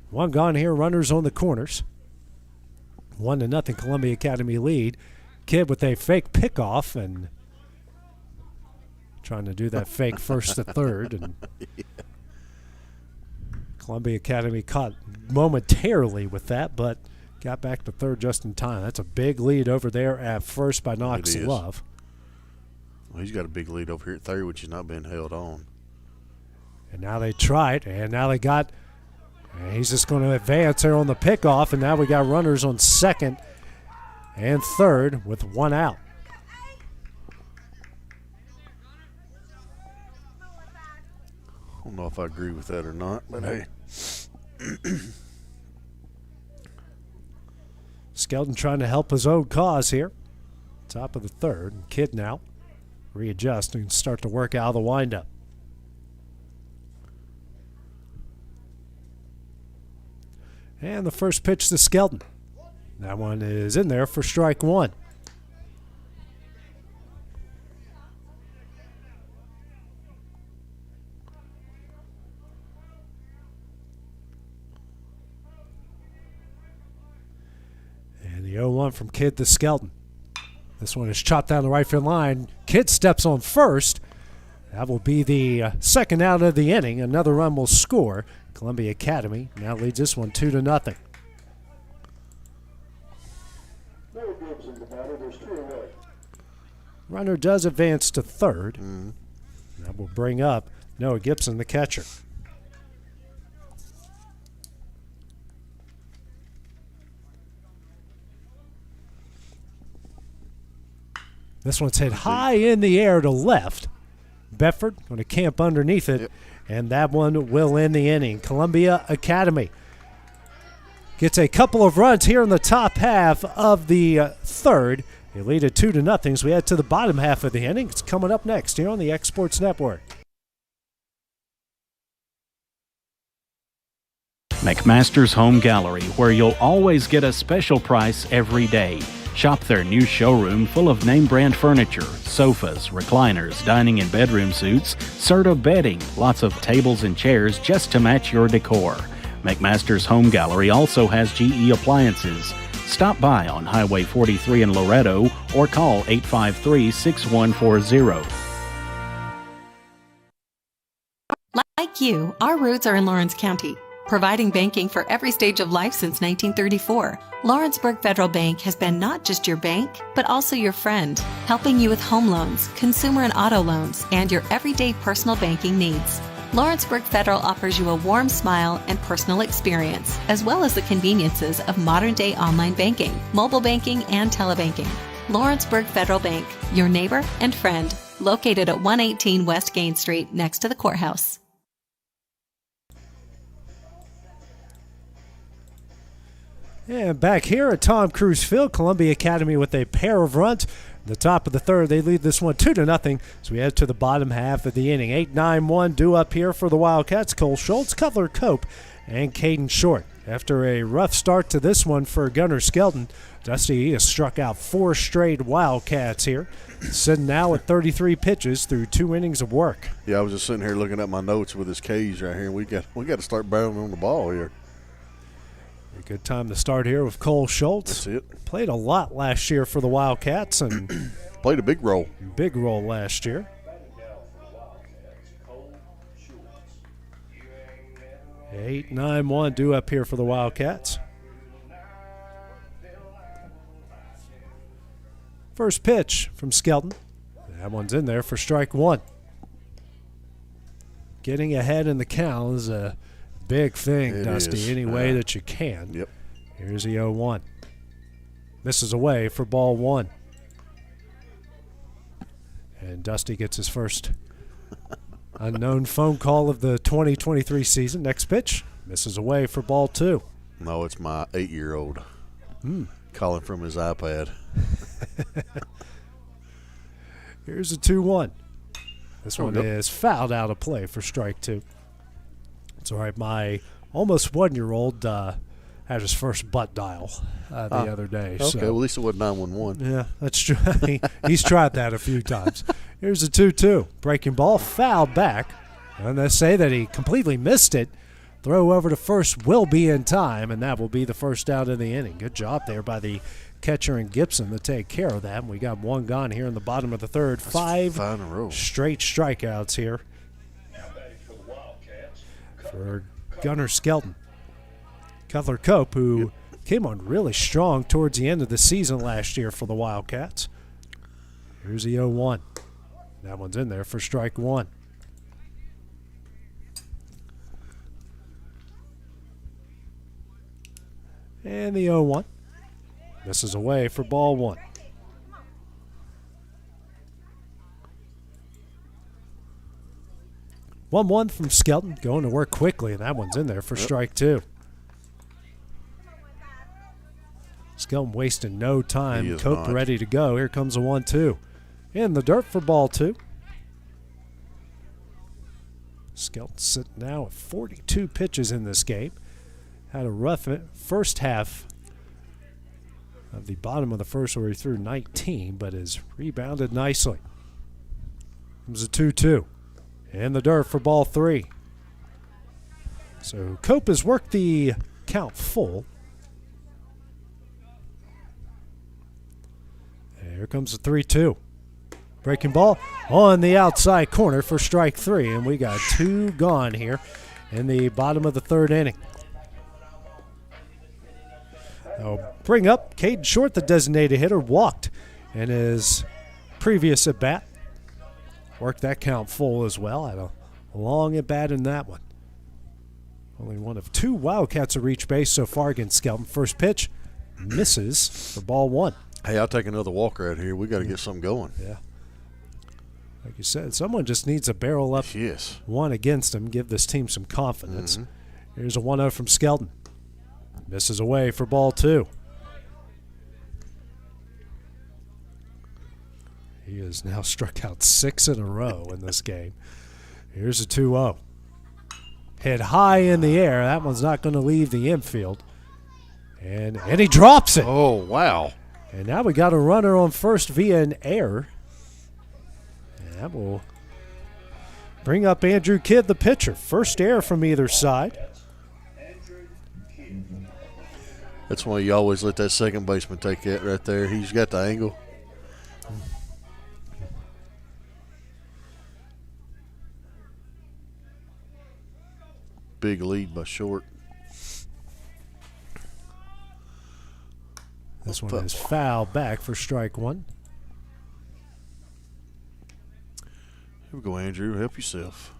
1 gone here, runners on the corners. 1-0 Columbia Academy lead. Kidd with a fake pickoff and trying to do that fake 1st to 3rd. And Columbia Academy caught momentarily with that, but got back to 3rd just in time. That's a big lead over there at 1st by Knox Love. Well, he's got a big lead over here at 3rd, which is not being held on. And now they tried, and now they got – and he's just going to advance there on the pickoff, and now we got runners on 2nd and 3rd with 1 out. I don't know if I agree with that or not, but hey. Skelton trying to help his own cause here. Top of the 3rd. Kidd now readjust and start to work out of the windup. And the first pitch to Skelton. That one is in there for strike 1. And the 0-1 from Kidd to Skelton. This one is chopped down the right field line. Kidd steps on first. That will be the 2nd out of the inning. Another run will score. Columbia Academy now leads this one 2-0. Noah Gibson, the batter. There's 2 away. Runner does advance to 3rd. That will bring up Noah Gibson, the catcher. This one's hit high in the air to left. Bedford going to camp underneath it, and that one will end the inning. Columbia Academy gets a couple of runs here in the top half of the 3rd. They lead it 2-0. So we head to the bottom half of the inning. It's coming up next here on the X Sports Network. McMaster's Home Gallery, where you'll always get a special price every day. Shop their new showroom full of name-brand furniture, sofas, recliners, dining and bedroom suites, Serta bedding, lots of tables and chairs just to match your decor. McMaster's Home Gallery also has GE appliances. Stop by on Highway 43 in Loretto or call 853-6140. Like you, our roots are in Lawrence County, providing banking for every stage of life since 1934. Lawrenceburg Federal Bank has been not just your bank, but also your friend, helping you with home loans, consumer and auto loans, and your everyday personal banking needs. Lawrenceburg Federal offers you a warm smile and personal experience, as well as the conveniences of modern-day online banking, mobile banking, and telebanking. Lawrenceburg Federal Bank, your neighbor and friend, located at 118 West Gain Street, next to the courthouse. And back here at Tom Cruise Field, Columbia Academy with a pair of runs. The top of the 3rd, they lead this one 2-0. So we head to the bottom half of the inning. 8-9-1 due up here for the Wildcats. Cole Schultz, Cutler Cope, and Caden Short. After a rough start to this one for Gunnar Skelton, Dusty has struck out 4 straight Wildcats here. Sitting now at 33 pitches through 2 innings of work. Yeah, I was just sitting here looking at my notes with his K's right here. We got to start barreling on the ball here. A good time to start here with Cole Schultz. That's it. Played a lot last year for the Wildcats and played a big role. Big role last year. 8-9-1 due up here for the Wildcats. First pitch from Skelton. That one's in there for strike one. Getting ahead in the count is a big thing, Dusty, any way that you can. Yep. Here's the 0-1. Misses away for ball one. And Dusty gets his first unknown phone call of the 2023 season. Next pitch, misses away for ball two. No, it's my 8-year-old calling from his iPad. Here's a 2-1. This one is fouled out of play for strike two. It's all right. My almost 1-year-old had his first butt dial the other day. Okay, so. well, at least it wasn't 911. Yeah, that's true. He's tried that a few times. Here's a 2-2. Breaking ball, fouled back. And they say that he completely missed it. Throw over to first will be in time, and that will be the first out of the inning. Good job there by the catcher and Gibson to take care of that. And we got one gone here in the bottom of the third. Five in a row. Straight strikeouts here for Gunnar Skelton. Cutler Cope, who came on really strong towards the end of the season last year for the Wildcats. Here's the 0-1. That one's in there for strike one. And the 0-1. Misses away for ball one. One from Skelton, going to work quickly, and that one's in there for strike two. Skelton wasting no time. Cope ready to go. Here comes a 1-2. In the dirt for ball two. Skelton sitting now at 42 pitches in this game. Had a rough first half of the bottom of the first where he threw 19, but has rebounded nicely. Comes a 2-2. In the dirt for ball three. So Cope has worked the count full. Here comes the 3-2. Breaking ball on the outside corner for strike three, and we got two gone here in the bottom of the third inning. I'll bring up Caden Short, the designated hitter, walked in his previous at bat. Worked that count full as well. Had a long at bat in that one. Only one of two Wildcats to reach base so far against Skelton. First pitch misses for ball one. Hey, I'll take another walker out here. We got to get something going. Yeah. Like you said, someone just needs a barrel up one against him, give this team some confidence. Here's a 1-0 from Skelton. Misses away for ball two. He has now struck out 6 in a row in this game. Here's a 2-0. Hit high in the air. That one's not going to leave the infield. And he drops it. Oh, wow. And now we got a runner on first via an error. And that will bring up Andrew Kidd, the pitcher. First error from either side. That's why you always let that second baseman take that right there. He's got the angle. Big lead by Short. This one is foul back for strike one. Here we go, Andrew. Help yourself.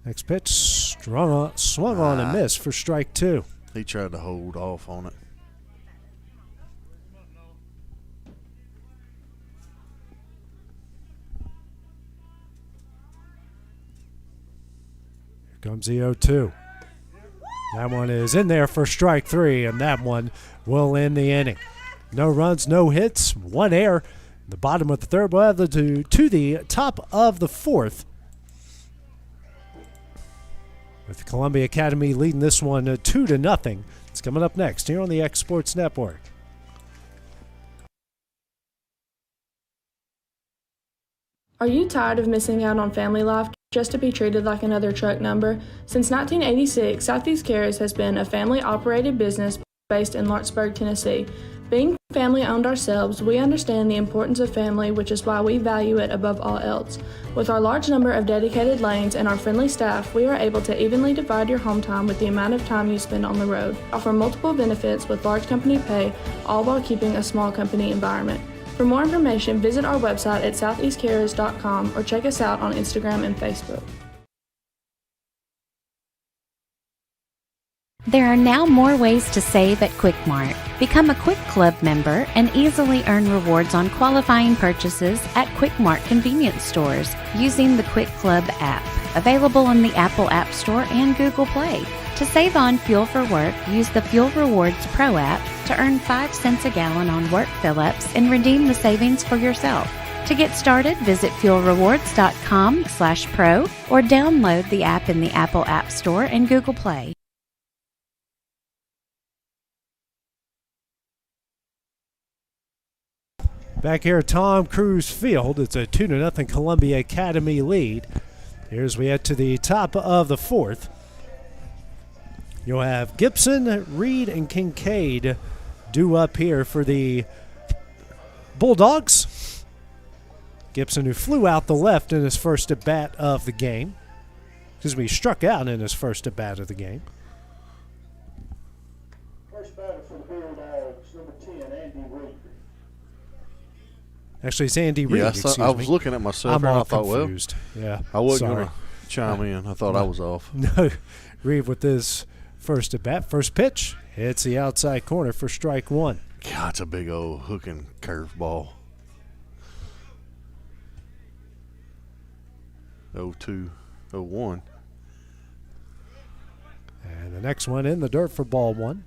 Next pitch, swung on and missed for strike two. He tried to hold off on it. Here comes the 0-2. That one is in there for strike three, and that one will end the inning. No runs, no hits, one error. The bottom of the third, we'll have to the top of the fourth. With Columbia Academy leading this one 2-0. It's coming up next here on the X Sports Network. Are you tired of missing out on family life just to be treated like another truck number? Since 1986, Southeast Cares has been a family-operated business based in Lawrenceburg, Tennessee. Being family-owned ourselves, we understand the importance of family, which is why we value it above all else. With our large number of dedicated lanes and our friendly staff, we are able to evenly divide your home time with the amount of time you spend on the road. Offer multiple benefits with large company pay, all while keeping a small company environment. For more information, visit our website at southeastcarriers.com or check us out on Instagram and Facebook. There are now more ways to save at Quick Mart. Become a Quick Club member and easily earn rewards on qualifying purchases at Quick Mart convenience stores using the Quick Club app, available on the Apple App Store and Google Play. To save on fuel for work, use the Fuel Rewards Pro app to earn 5 cents a gallon on work fill-ups and redeem the savings for yourself. To get started, visit fuelrewards.com/pro or download the app in the Apple App Store and Google Play. Back here at Tom Cruise Field, it's a 2-0 Columbia Academy lead. Here as we head to the top of the fourth. You'll have Gibson, Reed, and Kincaid due up here for the Bulldogs. Gibson, who flew out the left in his first at-bat of the game. Excuse me, struck out in his first at-bat of the game. First batter for the Bulldogs, number 10, Andy Reed. Actually, it's Andy Reed. Yeah, I was me. looking at myself I'm and I all thought, confused. Yeah, I wasn't sorry. going to chime in. I thought I was off. No, Reed with his first at bat. First pitch hits the outside corner for strike one. God, it's a big old hooking curveball. 0-2, 0-1. And the next one in the dirt for ball one.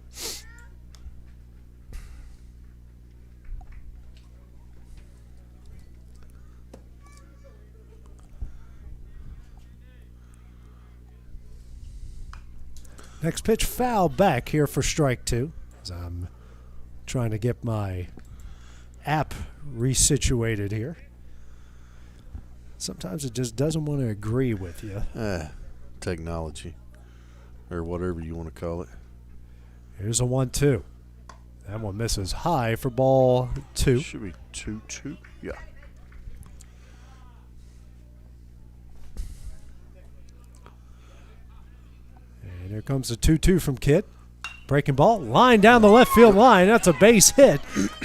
Next pitch foul back here for strike two. As I'm trying to get my app resituated here. Sometimes it just doesn't want to agree with you. Technology, or whatever you want to call it. Here's a 1-2. That one misses high for ball two. Should be 2-2. Yeah. And here comes the 2-2 from Kitt. Breaking ball, line down the left field line. That's a base hit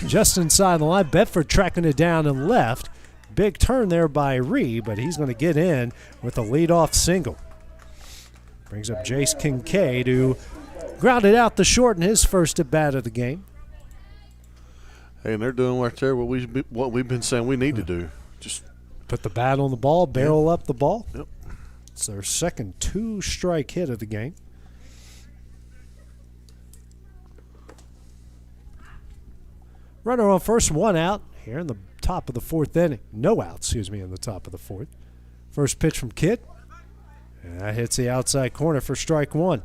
just inside the line. Bedford tracking it down and left. Big turn there by Reed, but he's going to get in with a leadoff single. Brings up Jace Kincaid, who grounded out the short in his first at bat of the game. Hey, and they're doing right there what we've been saying we need to do. Just put the bat on the ball, barrel up the ball. Yep. It's their second 2-strike hit of the game. Runner on first, one out here in the top of the fourth inning. No outs, in the top of the fourth. First pitch from Kitt. And that hits the outside corner for strike one.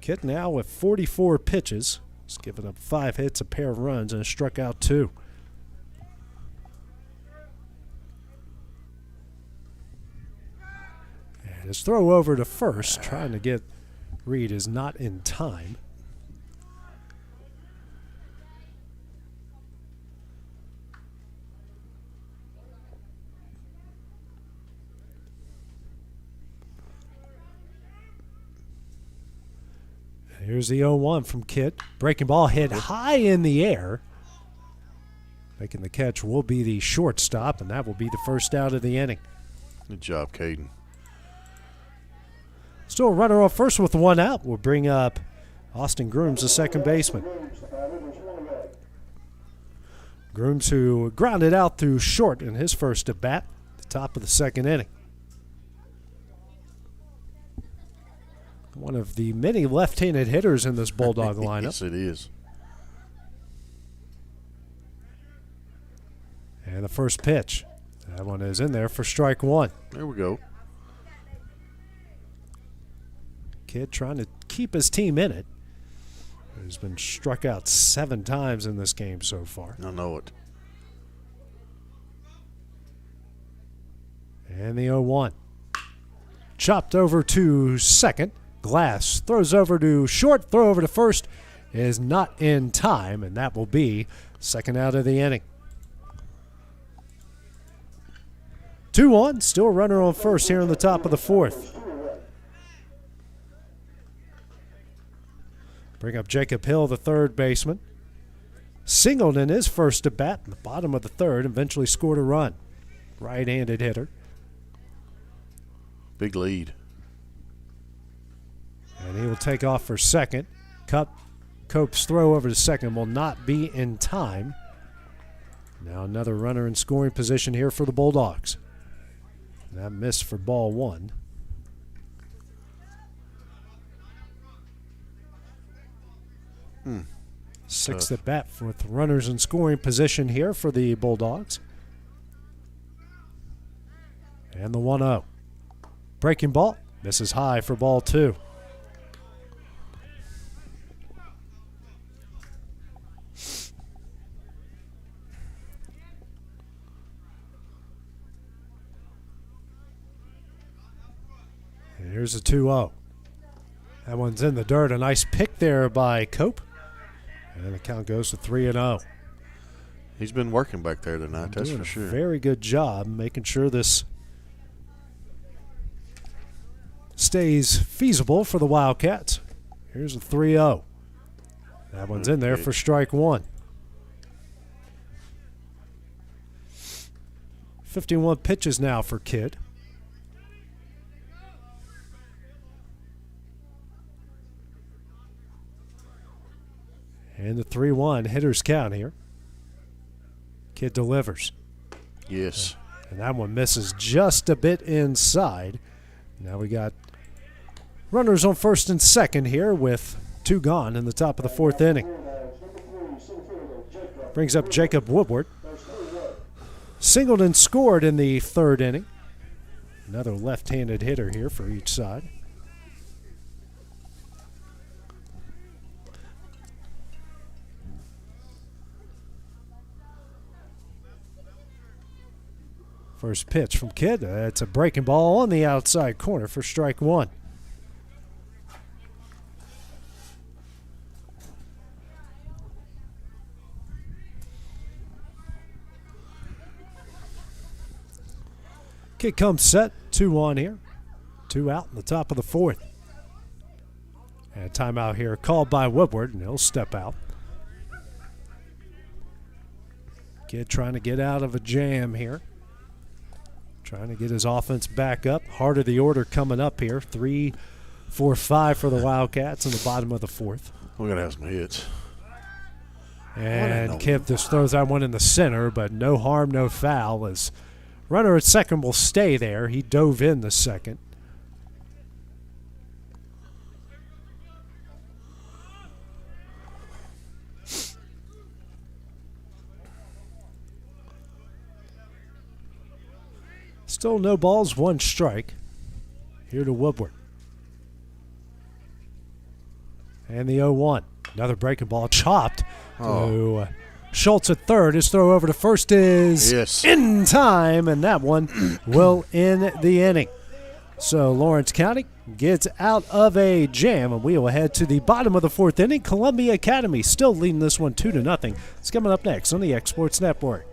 Kitt now with 44 pitches. He's given up 5 hits, a pair of runs, and struck out 2. And his throw over to first, trying to get Reed, is not in time. Here's the 0-1 from Kitt. Breaking ball hit high in the air. Making the catch will be the shortstop, and that will be the first out of the inning. Good job, Caden. Still a runner off first with 1 out. We'll bring up Austin Grooms, the second baseman. Grooms, who grounded out through short in his first at bat, the top of the second inning. One of the many left-handed hitters in this Bulldog lineup. Yes, it is. And the first pitch. That one is in there for strike one. There we go. Kidd trying to keep his team in it. He's been struck out 7 times in this game so far. I know it. And the 0-1. Chopped over to second. Glass throws over to short, throw over to first is not in time, and that will be second out of the inning. 2-1, still a runner on first here in the top of the fourth. Bring up Jacob Hill, the third baseman. Singled in his first at bat in the bottom of the third, eventually scored a run. Right-handed hitter. Big lead. And he will take off for second. Cope's throw over to second will not be in time. Now another runner in scoring position here for the Bulldogs. That missed for ball one. Sixth at bat with runners in scoring position here for the Bulldogs. And the 1-0. Breaking ball. Misses high for ball two. And here's a 2-0. That one's in the dirt. A nice pick there by Cope. And the count goes to 3-0. He's been working back there tonight, that's for sure. Very good job making sure this stays feasible for the Wildcats. Here's a 3-0. That one's in there for strike one. 51 pitches now for Kidd. And the 3-1 hitter's count here. Kidd delivers. Yes. And that one misses just a bit inside. Now we got runners on first and second here with two gone in the top of the fourth inning. Brings up Jacob Woodward. Singled and scored in the third inning. Another left-handed hitter here for each side. First pitch from Kidd. It's a breaking ball on the outside corner for strike one. Kidd comes set. 2-1 here. 2 out in the top of the fourth. And a timeout here called by Woodward, and he'll step out. Kidd trying to get out of a jam here. Trying to get his offense back up. Heart of the order coming up here. 3, 4, 5 for the Wildcats in the bottom of the fourth. We're going to have some hits. And Kidd just throws that one in the center, but no harm, no foul. As runner at second will stay there. He dove in the second. Still no balls, one strike. Here to Woodward. And the 0-1. Another breaking ball chopped to Schultz at third. His throw over to first is in time, and that one will end the inning. So Lawrence County gets out of a jam, and we will head to the bottom of the fourth inning. Columbia Academy still leading this one 2-0. It's coming up next on the X Sports Network.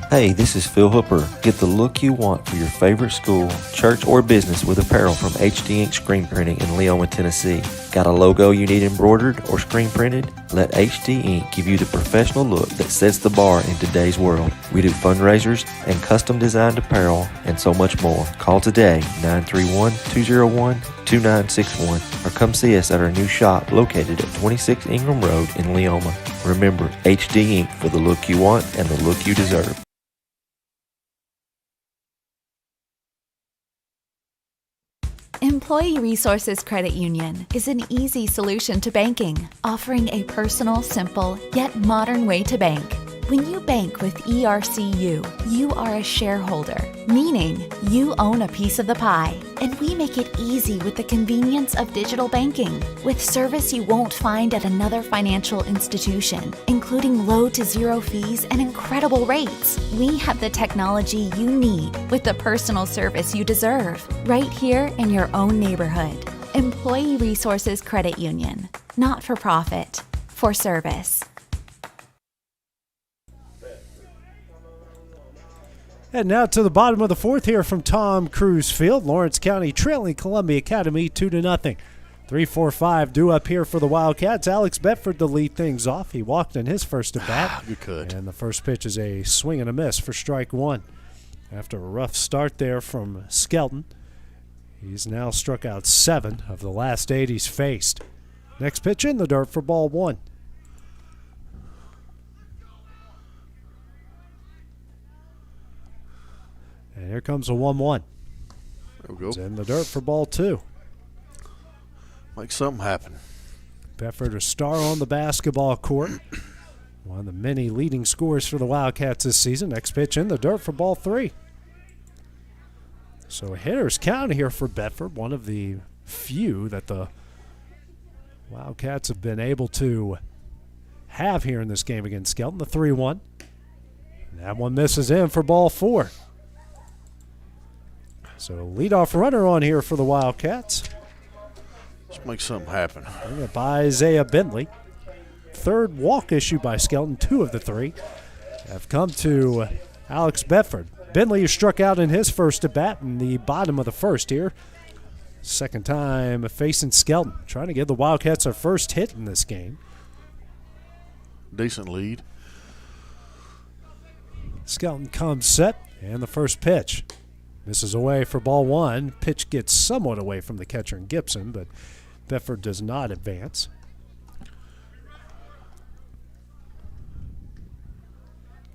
Hey, this is Phil Hooper. Get the look you want for your favorite school, church, or business with apparel from HD Ink Screen Printing in Leoma, Tennessee. Got a logo you need embroidered or screen printed? Let HD Ink give you the professional look that sets the bar in today's world. We do fundraisers and custom designed apparel and so much more. Call today, 931-201-2961, or come see us at our new shop located at 26 Ingram Road in Leoma. Remember, HD Ink for the look you want and the look you deserve. Employee Resources Credit Union is an easy solution to banking, offering a personal, simple, yet modern way to bank. When you bank with ERCU, you are a shareholder, meaning you own a piece of the pie. And we make it easy with the convenience of digital banking, with service you won't find at another financial institution, including low to zero fees and incredible rates. We have the technology you need with the personal service you deserve, right here in your own neighborhood. Employee Resources Credit Union, not for profit, for service. And now to the bottom of the fourth here from Tom Cruise Field. Lawrence County trailing Columbia Academy 2-0. 3-4-5 due up here for the Wildcats. Alex Bedford to lead things off. He walked in his first at bat. Good cut. And the first pitch is a swing and a miss for strike one. After a rough start there from Skelton, he's now struck out 7 of the last 8 he's faced. Next pitch in the dirt for ball 1. And here comes a 1-1. There we go. It's in the dirt for ball 2. Make something happen. Bedford, a star on the basketball court. One of the many leading scorers for the Wildcats this season. Next pitch in the dirt for ball 3. So a hitter's count here for Bedford. One of the few that the Wildcats have been able to have here in this game against Skelton. The 3-1. That one misses in for ball 4. So leadoff runner on here for the Wildcats. Let's make something happen. Bring up Isaiah Bentley. Third walk issued by Skelton. 2 of the 3 have come to Alex Bedford. Bentley struck out in his first at bat in the bottom of the first here. Second time facing Skelton. Trying to give the Wildcats their first hit in this game. Decent lead. Skelton comes set, and the first pitch misses away for ball 1. Pitch gets somewhat away from the catcher in Gibson, but Bedford does not advance.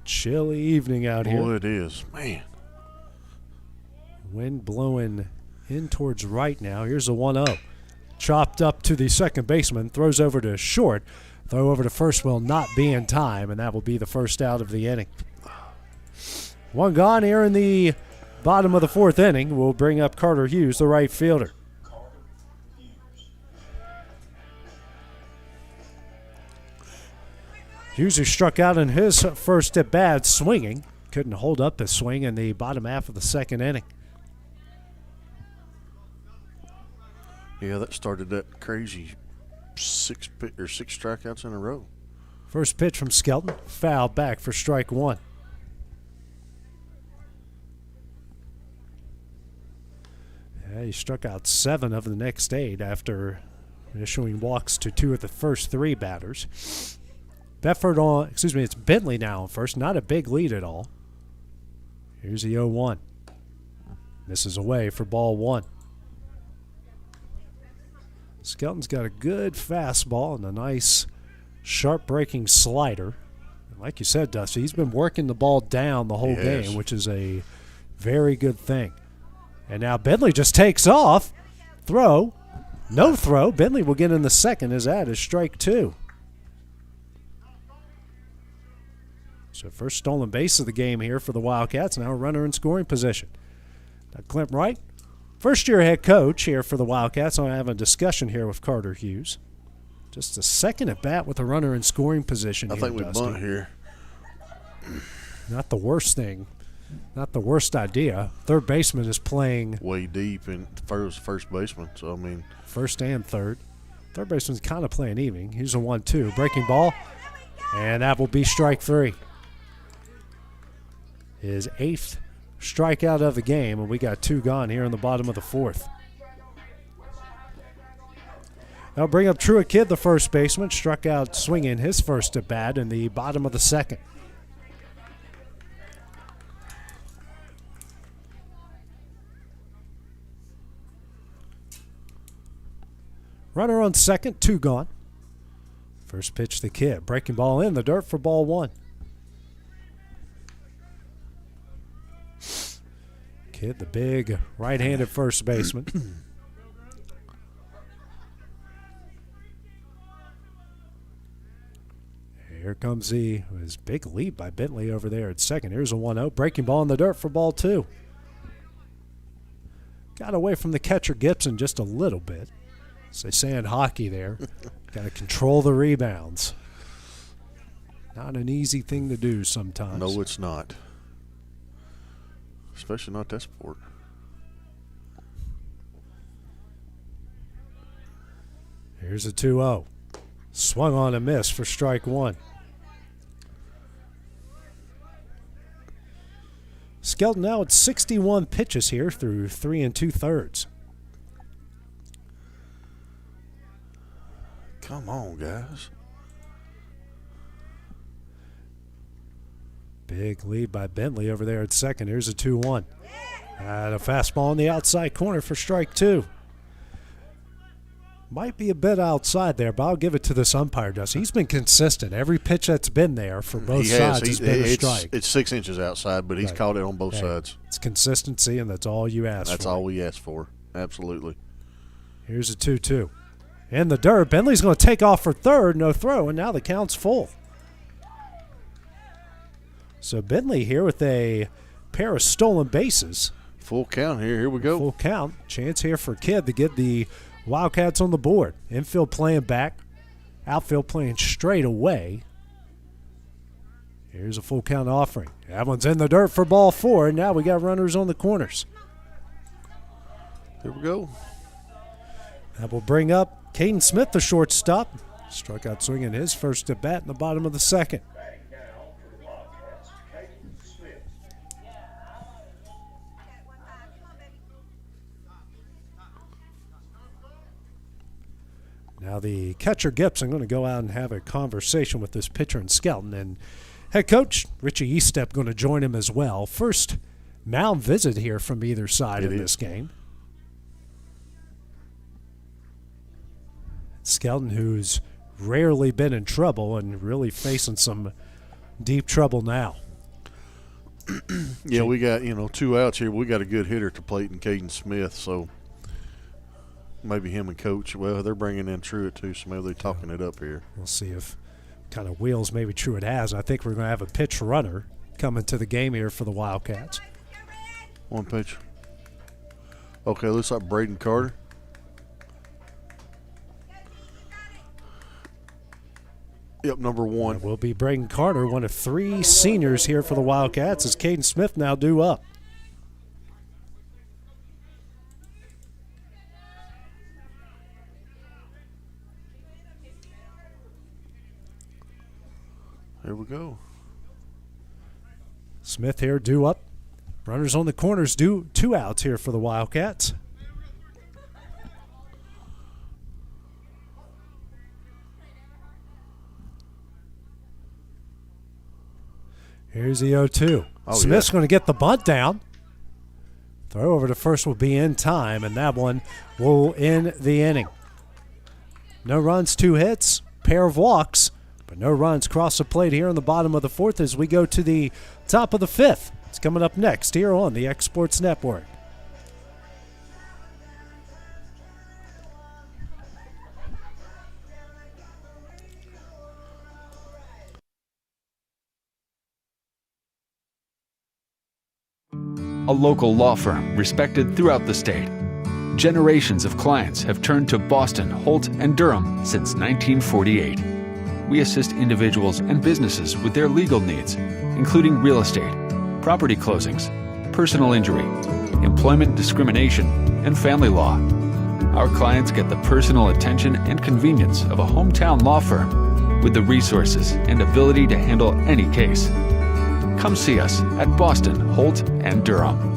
Chilly evening out here. Boy, it is. Man. Wind blowing in towards right now. Here's a 1-0. Chopped up to the second baseman. Throws over to short. Throw over to first will not be in time, and that will be the first out of the inning. One gone here in the bottom of the fourth inning. We'll bring up Carter Hughes, the right fielder. Hughes, who struck out in his first at bat swinging, couldn't hold up his swing in the bottom half of the second inning. Yeah, that started that crazy 6 strikeouts in a row. First pitch from Skelton, foul back for strike 1. Yeah, he struck out 7 of the next 8 after issuing walks to 2 of the first 3 batters. Bedford on, it's Bentley now on first. Not a big lead at all. Here's the 0-1. Misses away for ball 1. Skelton's got a good fastball and a nice sharp breaking slider. And like you said, Dusty, he's been working the ball down the whole game, which is a very good thing. And now Bentley just takes off. Throw. No throw. Bentley will get in the second as that is strike 2. So first stolen base of the game here for the Wildcats. Now a runner in scoring position. Now Clint Wright, first-year head coach here for the Wildcats. I'm having a discussion here with Carter Hughes. Just a second at bat with a runner in scoring position. I think we bunt here. Not the worst thing. Not the worst idea. Third baseman is playing way deep in first baseman. So I mean, first and third. Third baseman's kind of playing even. Here's a 1-2 breaking ball, and that will be strike 3. His 8th strikeout of the game, and we got 2 gone here in the bottom of the 4th. Now bring up Truett Kidd, the first baseman, struck out swinging his first at bat in the bottom of the 2nd. Runner on second, 2 gone. First pitch to Kidd, breaking ball in the dirt for ball 1. Kidd, the big right-handed first baseman. Here comes his big lead by Bentley over there at second. Here's a 1-0. Breaking ball in the dirt for ball 2. Got away from the catcher Gibson just a little bit. As they say in hockey there, got to control the rebounds. Not an easy thing to do sometimes. No, it's not. Especially not that sport. Here's a 2-0. Swung on a miss for strike 1. Skelton now at 61 pitches here through 3 2/3. Come on, guys. Big lead by Bentley over there at second. Here's a 2-1. And a fastball in the outside corner for strike 2. Might be a bit outside there, but I'll give it to this umpire, Dusty. He's been consistent. Every pitch that's been there for both sides has been a strike. It's 6 inches outside, but he's called it on both sides. It's consistency, and that's all you ask for. That's all we ask for. Absolutely. Here's a 2-2. In the dirt, Bentley's going to take off for third, no throw, and now the count's full. So Bentley here with a pair of stolen bases. Full count here. Here we go. Full count. Chance here for Kidd to get the Wildcats on the board. Infield playing back. Outfield playing straight away. Here's a full count offering. That one's in the dirt for ball 4, and now we got runners on the corners. Here we go. That will bring up Caden Smith, the shortstop. Struck out swinging his first at bat in the bottom of the second. Now the catcher Gibson going to go out and have a conversation with this pitcher in Skelton, and head coach Richie Eastep going to join him as well. First mound visit here from either side in this game. Skelton, who's rarely been in trouble and really facing some deep trouble now. Yeah, we got 2 outs here. We got a good hitter at the plate in Caden Smith, so maybe him and coach. Well, they're bringing in Truitt too, so maybe they're talking it up here. We'll see if kind of wheels maybe Truitt has. I think we're going to have a pitch runner coming to the game here for the Wildcats. One pitch. Okay, looks like Braden Carter. Yep, number 1. It will be Braden Carter, one of 3 seniors here for the Wildcats, as Caden Smith now due up. Here we go. Smith here due up. Runners on the corners, 2 outs here for the Wildcats. Here's the 0-2. Smith's going to get the bunt down. Throw over to first will be in time, and that one will end the inning. No runs, 2 hits, pair of walks, but no runs cross the plate here in the bottom of the 4th as we go to the top of the 5th. It's coming up next here on the X Sports Network. A local law firm respected throughout the state. Generations of clients have turned to Boston, Holt, and Durham since 1948. We assist individuals and businesses with their legal needs, including real estate, property closings, personal injury, employment discrimination, and family law. Our clients get the personal attention and convenience of a hometown law firm with the resources and ability to handle any case. Come see us at Boston, Holt, and Durham.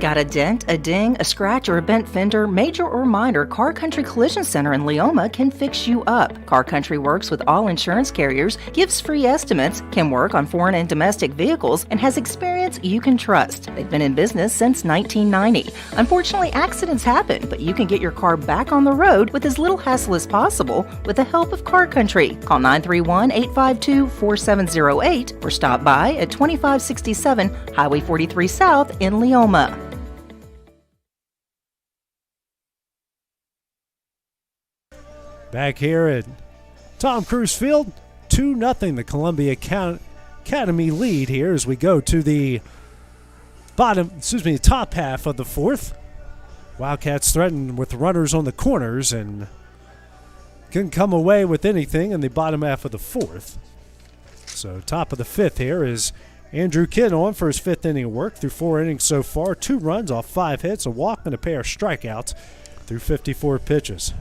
Got a dent, a ding, a scratch, or a bent fender? Major or minor, Car Country Collision Center in Leoma can fix you up. Car Country works with all insurance carriers, gives free estimates, can work on foreign and domestic vehicles, and has experience you can trust. They've been in business since 1990. Unfortunately, accidents happen, but you can get your car back on the road with as little hassle as possible with the help of Car Country. Call 931-852-4708 or stop by at 2567 Highway 43 South in Leoma. Back here at Tom Cruise Field, 2-0 the Columbia Academy lead here as we go to the top half of the fourth. Wildcats threatened with runners on the corners and couldn't come away with anything in the bottom half of the fourth. So top of the fifth here is Andrew Kidd on for his fifth inning of work through 4 innings so far. 2 runs off 5 hits, a walk, and a pair of strikeouts through 54 pitches.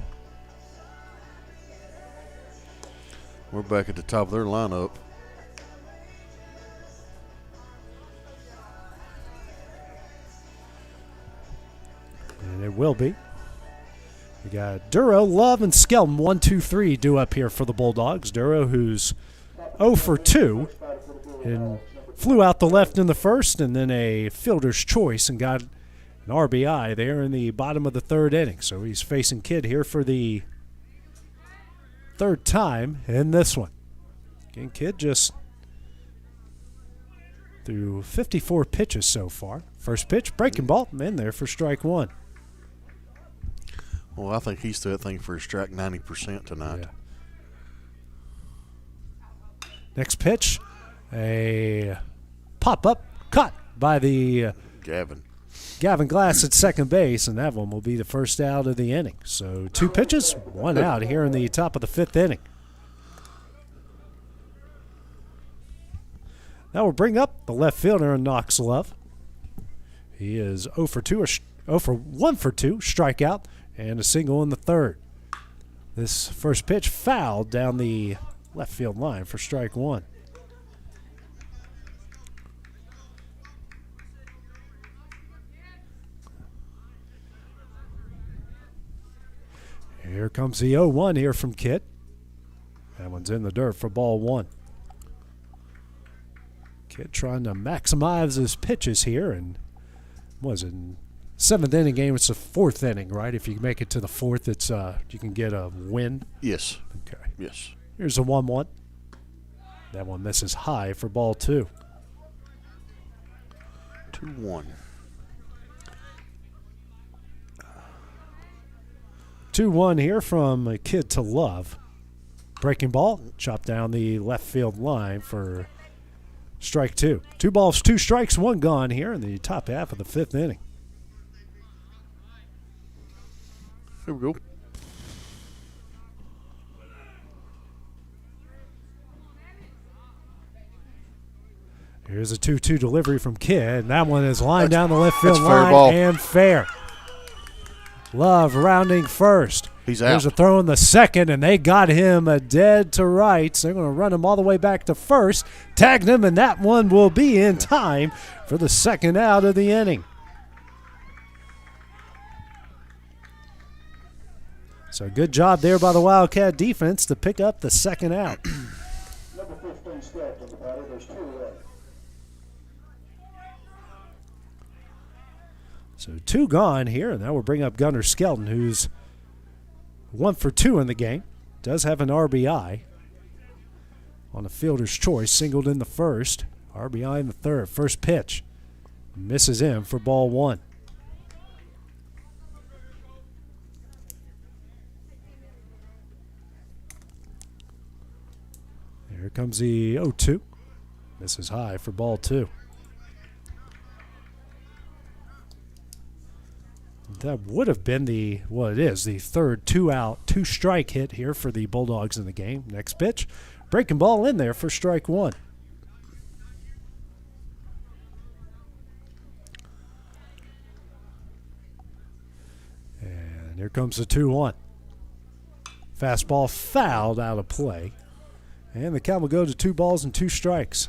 We're back at the top of their lineup. And it will be. We got Duro, Love, and Skelton 1, 2, 3 due up here for the Bulldogs. Duro, who's 0 for 2 and flew out the left in the first, and then a fielder's choice and got an RBI there in the bottom of the 3rd inning. So he's facing Kidd here for the 3rd time in this one. Again, Kidd just threw 54 pitches so far. First pitch, breaking ball, in there for strike 1. Well, I think he's threw that thing for a strike 90% tonight. Yeah. Next pitch, a pop-up caught by the Gavin Glass at second base, and that one will be the first out of the inning. So 2 pitches, 1 out here in the top of the 5th inning. That will bring up the left fielder, Knox Love. He is 0 for 1 for 2, strikeout, and a single in the 3rd. This first pitch fouled down the left field line for strike 1. Here comes the 0-1 here from Kidd. That one's in the dirt for ball 1. Kidd trying to maximize his pitches here, and was it 7th inning game? It's the 4th inning, right? If you make it to the 4th, it's you can get a win. Yes. Okay. Yes. Here's a 1-1. That one misses high for ball 2. 2-1. 2-1 here from Kidd to Love. Breaking ball, chopped down the left field line for strike 2. 2 balls, 2 strikes, 1 gone here in the top half of the 5th inning. Here we go. Here's a 2-2 delivery from Kidd, and that one is lined down the left field that's fair line ball. and fair. Love rounding first. He's out. There's a throw in the 2nd, and they got him dead to right. So they're going to run him all the way back to first. Tagged him, and that one will be in time for the 2nd out of the inning. So good job there by the Wildcat defense to pick up the 2nd out. Number 15 stepped on the batter. There's 2 away. So 2 gone here, and that will bring up Gunnar Skelton, who's 1 for 2 in the game. Does have an RBI on a fielder's choice, singled in the 1st, RBI in the 3rd. First pitch misses in for ball 1. Here comes the 0-2. Misses high for ball 2. That would have been the 3rd 2-out, 2-strike hit here for the Bulldogs in the game. Next pitch, breaking ball in there for strike 1. And here comes the 2-1. Fastball fouled out of play. And the count will go to 2 balls and 2 strikes.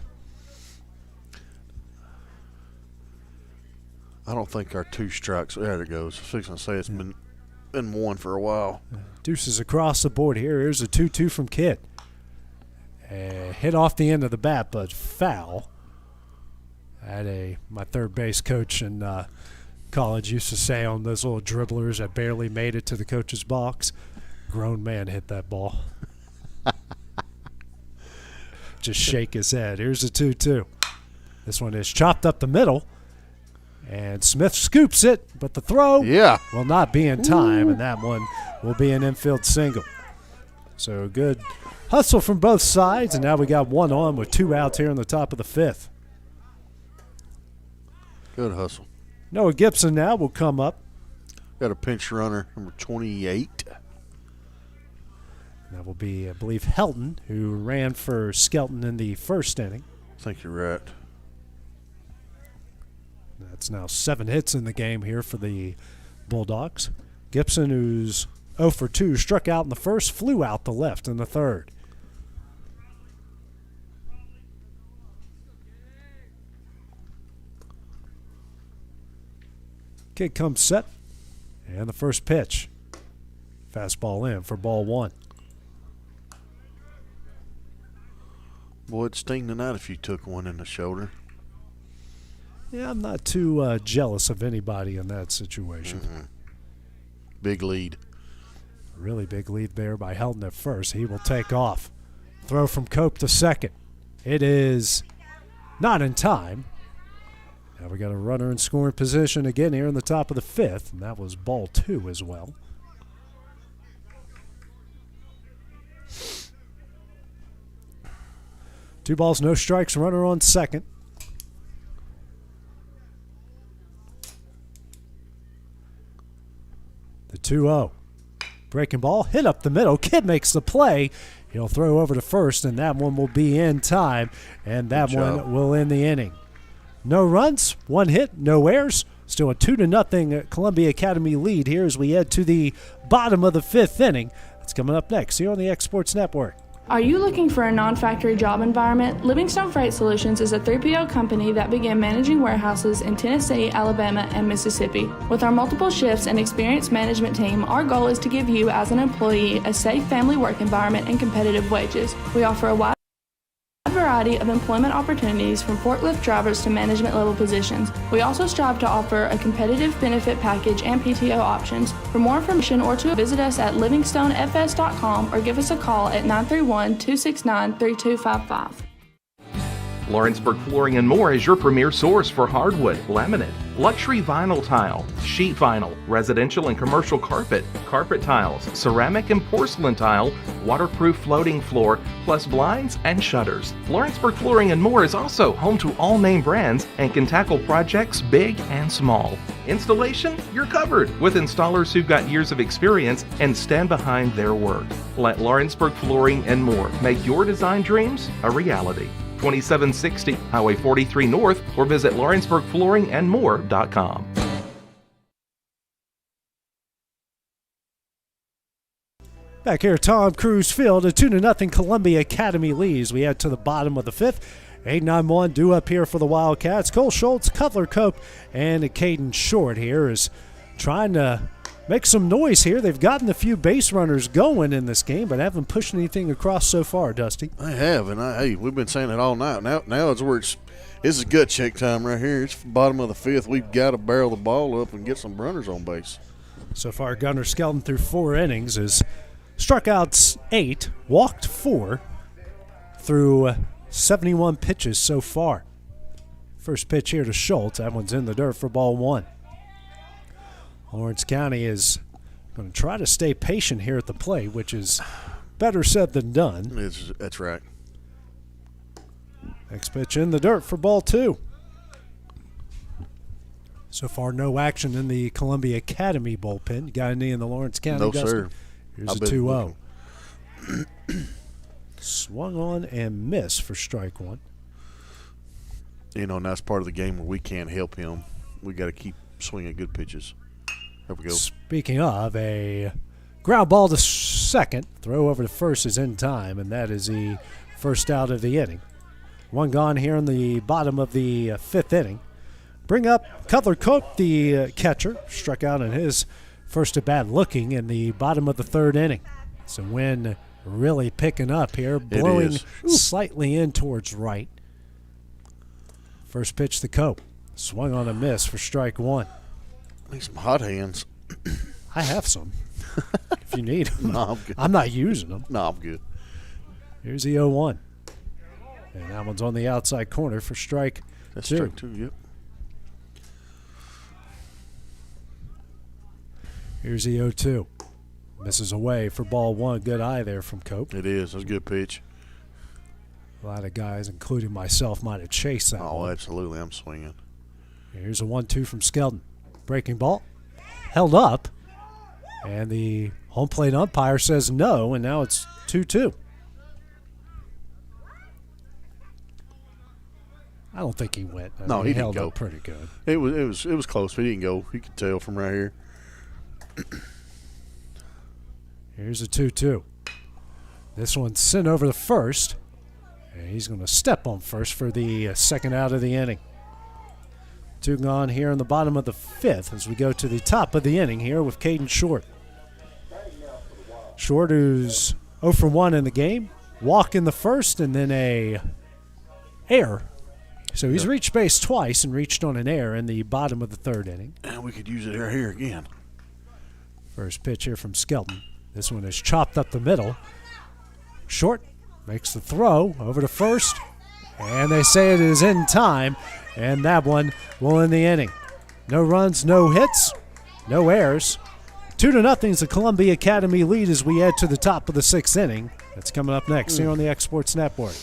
I don't think our 2 strikes. There it goes. I was fixing to say it's been 1 for a while. Deuces across the board here. Here's a 2-2 from Kidd. Hit off the end of the bat, but foul. My third base coach in college used to say on those little dribblers that barely made it to the coach's box, grown man hit that ball. Just shake his head. Here's a 2-2. This one is chopped up the middle. And Smith scoops it, but the throw will not be in time, and that one will be an infield single. So good Hustle from both sides, and now we got one on with 2 outs here in the top of the 5th. Good hustle. Noah Gibson now will come up. Got a pinch runner, number 28. That will be, I believe, Helton, who ran for Skelton in the first inning. I think you're right. That's now 7 hits in the game here for the Bulldogs. Gibson, who's 0 for 2, struck out in the first, flew out the left in the third. Kid comes set, and the first pitch. Fastball in for ball 1. Boy, it'd sting tonight if you took one in the shoulder. Yeah, I'm not too jealous of anybody in that situation. Big lead. Really big lead there by Helton at first. He will take off. Throw from Cope to second. It is not in time. Now we got a runner in scoring position again here in the top of the 5th, and that was ball 2 as well. Two balls, no strikes, runner on second. The 2-0. Breaking ball, hit up the middle. Kid makes the play. He'll throw over to first, and that one will be in time, and that one will end the inning. No runs, 1 hit, no errors. Still a 2-0 Columbia Academy lead here as we head to the bottom of the 5th inning. That's coming up next here on the X Sports Network. Are you looking for a non-factory job environment? Livingstone Freight Solutions is a 3PL company that began managing warehouses in Tennessee, Alabama, and Mississippi. With our multiple shifts and experienced management team, our goal is to give you as an employee a safe family work environment and competitive wages. We offer a wide variety of employment opportunities from forklift drivers to management level positions. We also strive to offer a competitive benefit package and PTO options. For more information or to visit us at livingstonefs.com or give us a call at 931-269-3255. Lawrenceburg Flooring and More is your premier source for hardwood, laminate, luxury vinyl tile, sheet vinyl, residential and commercial carpet, carpet tiles, ceramic and porcelain tile, waterproof floating floor, plus blinds and shutters. Lawrenceburg Flooring and More is also home to all name brands and can tackle projects big and small. Installation, you're covered with installers who've got years of experience and stand behind their work. Let Lawrenceburg Flooring and More make your design dreams a reality. 2760 Highway 43 North or visit lawrenceburgflooringandmore.com. Back here at Tom Cruise Field, a 2-0 Columbia Academy leads. We head to the bottom of the 5th. 8-9-1 due up here for the Wildcats. Cole Schultz, Cutler Cope, and Caden Short here is trying to make some noise here. They've gotten a few base runners going in this game, but haven't pushed anything across so far, Dusty. I have, and hey, we've been saying it all night. Now it's where this is gut check time right here. It's the bottom of the 5th. We've got to barrel the ball up and get some runners on base. So far, Gunnar Skelton through 4 innings has struck out 8, walked 4 through 71 pitches so far. First pitch here to Schultz. That one's in the dirt for ball 1. Lawrence County is going to try to stay patient here at the plate, which is better said than done. That's right. Next pitch in the dirt for ball 2. So far, no action in the Columbia Academy bullpen. You got any in the Lawrence County? No, Dustin? sir. Here's a 2-0. Swung on and missed for strike 1. You know, and that's part of the game where we can't help him. We got to keep swinging good pitches. There we go. Speaking of, a ground ball to second. Throw over to first is in time, and that is the first out of the inning. One gone here in the bottom of the 5th inning. Bring up Cutler Cope, the catcher. Struck out in his first at bat looking in the bottom of the 3rd inning. So wind really picking up here, blowing slightly in towards right. First pitch to Cope. Swung on a miss for strike 1. Need some hot hands. I have some. If you need them. No, I'm good. I'm not using them. No, I'm good. Here's the 0-1. And that one's on the outside corner for strike 2. That's strike 2, yep. Here's the 0-2. Misses away for ball one. Good eye there from Cope. It is. That's a good pitch. A lot of guys, including myself, might have chased that Oh, one. absolutely. I'm swinging. Here's a 1-2 from Skelton. Breaking ball. Held up. And the home plate umpire says no, and now it's 2-2. I don't think he went. I No, mean, he didn't held go. up pretty good. It was close, but he didn't go. You could tell from right here. Here's a 2-2. This one's sent over the first. And he's going to step on first for the second out of the inning. 2 gone here in the bottom of the 5th as we go to the top of the inning here with Caden Short. Short, who's 0 for 1 in the game. Walk in the first and then a error. So he's reached base twice and reached on an error in the bottom of the 3rd inning. And we could use it right here again. First pitch here from Skelton. This one is chopped up the middle. Short makes the throw over to first. And they say it is in time. And that one will end the inning. No runs, no hits, no errors. 2-0 is the Columbia Academy lead as we head to the top of the 6th inning. That's coming up next here on the Exports Network.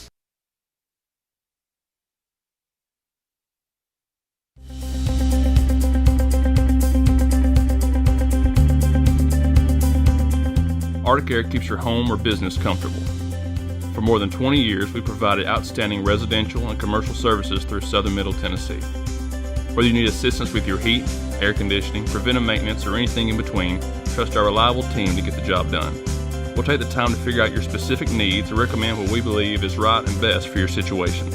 Arctic Air keeps your home or business comfortable. For more than 20 years, we've provided outstanding residential and commercial services through Southern Middle Tennessee. Whether you need assistance with your heat, air conditioning, preventive maintenance, or anything in between, trust our reliable team to get the job done. We'll take the time to figure out your specific needs and recommend what we believe is right and best for your situation.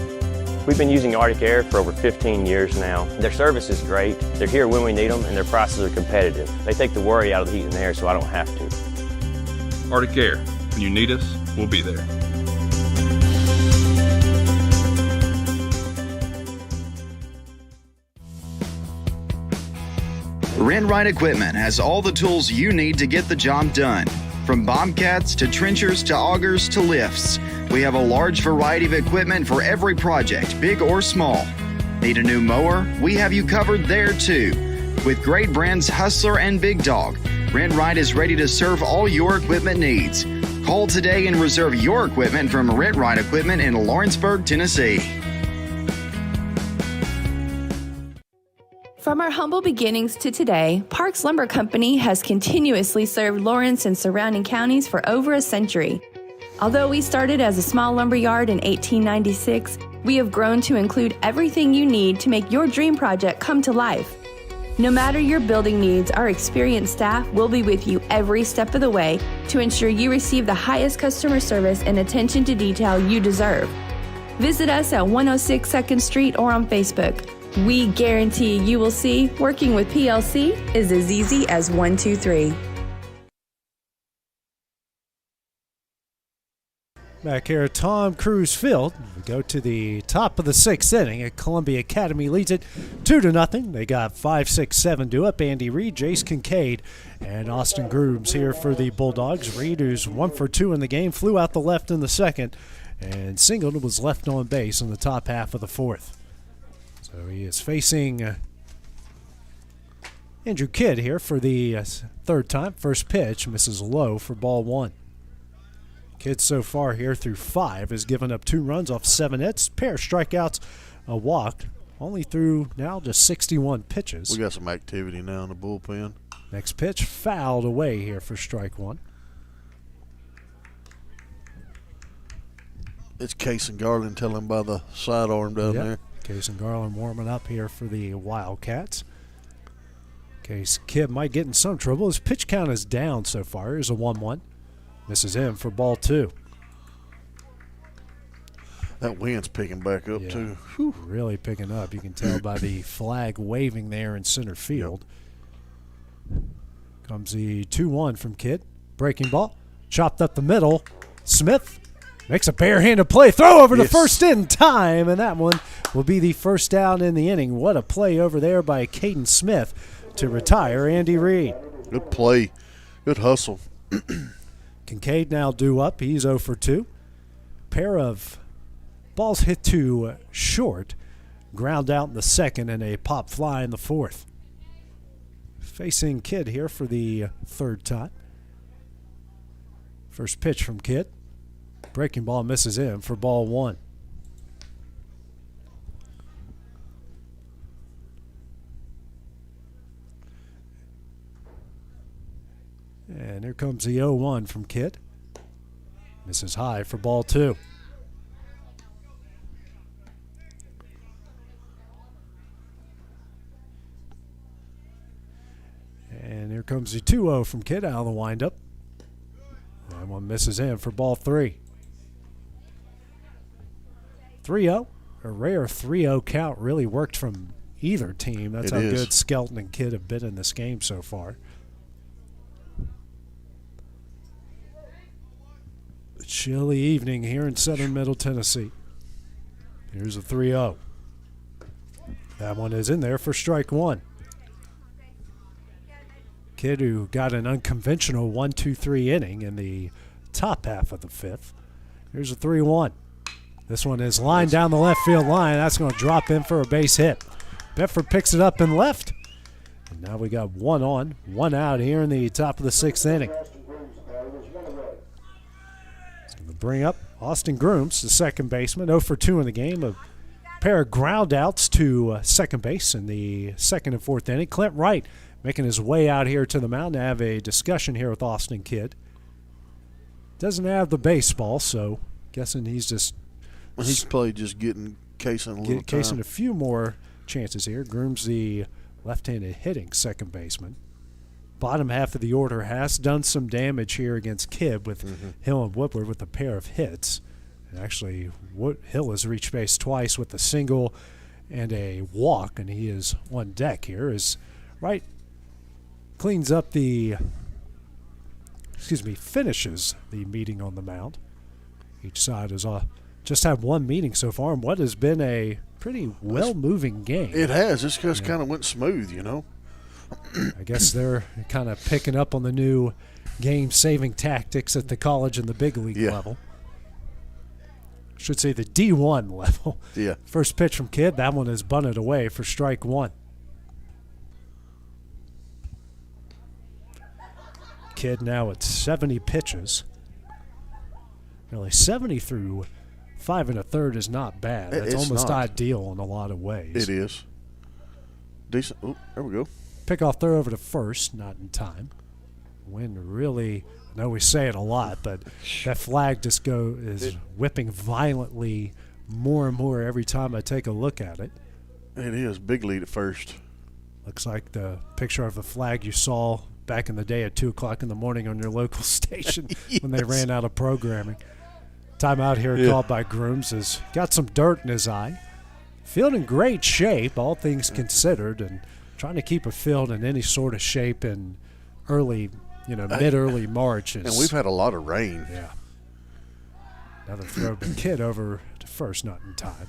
We've been using Arctic Air for over 15 years now. Their service is great, they're here when we need them, and their prices are competitive. They take the worry out of the heat and air so I don't have to. Arctic Air, when you need us, we'll be there. Rent-Right Equipment has all the tools you need to get the job done. From Bobcats to trenchers to augers to lifts, we have a large variety of equipment for every project, big or small. Need a new mower? We have you covered there too. With great brands Hustler and Big Dog, Rent-Right is ready to serve all your equipment needs. Call today and reserve your equipment from Rent-Right Equipment in Lawrenceburg, Tennessee. From our humble beginnings to today, Parks Lumber Company has continuously served Lawrence and surrounding counties for over a century. Although we started as a small lumber yard in 1896, we have grown to include everything you need to make your dream project come to life. No matter your building needs, our experienced staff will be with you every step of the way to ensure you receive the highest customer service and attention to detail you deserve. Visit us at 106 2nd Street or on Facebook. We guarantee you will see working with PLC is as easy as 1, 2, 3. Back here at Tom Cruise Field, we go to the top of the 6th inning. At Columbia Academy leads it 2-0. They got 5, 6, 7 to up. Andy Reed, Jace Kincaid, and Austin Grooms here for the Bulldogs. Reed, who's 1 for 2 in the game, flew out the left in the second, and singled was left on base in the top half of the 4th. So he is facing Andrew Kidd here for the 3rd time. First pitch misses low for ball 1. Kidd so far here through 5 has given up 2 runs off 7 hits, pair of strikeouts, a walk, only through now just 61 pitches. We got some activity now in the bullpen. Next pitch fouled away here for strike 1. It's Case and Garland telling by the sidearm down there. Case and Garland warming up here for the Wildcats. Case Kidd might get in some trouble. His pitch count is down so far. Here's a 1-1. Misses him for ball 2. That wind's picking back up too. Whew. Really picking up. You can tell by the flag waving there in center field. Comes the 2-1 from Kidd. Breaking ball. Chopped up the middle. Smith makes a barehanded play. Throw over to first in time. And that one will be the first down in the inning. What a play over there by Caden Smith to retire Andy Reed. Good play. Good hustle. Kincaid now due up. He's 0 for 2. Pair of balls hit to short. Ground out in the second and a pop fly in the 4th. Facing Kidd here for the 3rd time. First pitch from Kidd. Breaking ball misses in for ball 1. And here comes the 0-1 from Kidd. Misses high for ball 2. And here comes the 2-0 from Kidd out of the windup. That one misses in for ball 3. 3-0. A rare 3-0 count really worked from either team. That's how good Skelton and Kidd have been in this game so far. A chilly evening here in southern Middle Tennessee. Here's a 3-0. That one is in there for strike 1. Kidd, who got an unconventional 1-2-3 inning in the top half of the 5th. Here's a 3-1. This one is lined down the left field line. That's going to drop in for a base hit. Bedford picks it up and left. And now we got 1 on, 1 out here in the top of the 6th inning. It's going to bring up Austin Grooms, the second baseman, 0 for 2 in the game. A pair of ground outs to second base in the 2nd and 4th inning. Clint Wright making his way out here to the mound to have a discussion here with Austin Kidd. Doesn't have the baseball, so guessing he's just... He's probably just getting casing a little casing a few more chances here. Grooms, the left-handed hitting second baseman. Bottom half of the order has done some damage here against Kidd with Hill and Woodward with a pair of hits. And actually, Hill has reached base twice with a single and a walk, and he is on deck here. As Wright cleans up finishes the meeting on the mound. Each side has just had one meeting so far in what has been a pretty well-moving game. It has. This just kind of went smooth, you know. I guess they're kind of picking up on the new game-saving tactics at the college and the big league level. I should say the D1 level. Yeah. First pitch from Kidd. That one is bunted away for strike 1. Kidd now at 70 pitches. Really, 70 through 5 1/3 is not bad. That's almost ideal in a lot of ways. It is. Decent. Oh, there we go. Pickoff throw over to first, not in time. Wind really, I know we say it a lot, but that flag just is whipping violently more and more every time I take a look at it. It is. Big lead at first. Looks like the picture of the flag you saw back in the day at 2 o'clock in the morning on your local station when they ran out of programming. Timeout here called by Grooms. Has got some dirt in his eye. Field in great shape, all things considered, and trying to keep a field in any sort of shape in early, mid-early March. And we've had a lot of rain. Yeah. Another throw by Kidd over to first, not in time.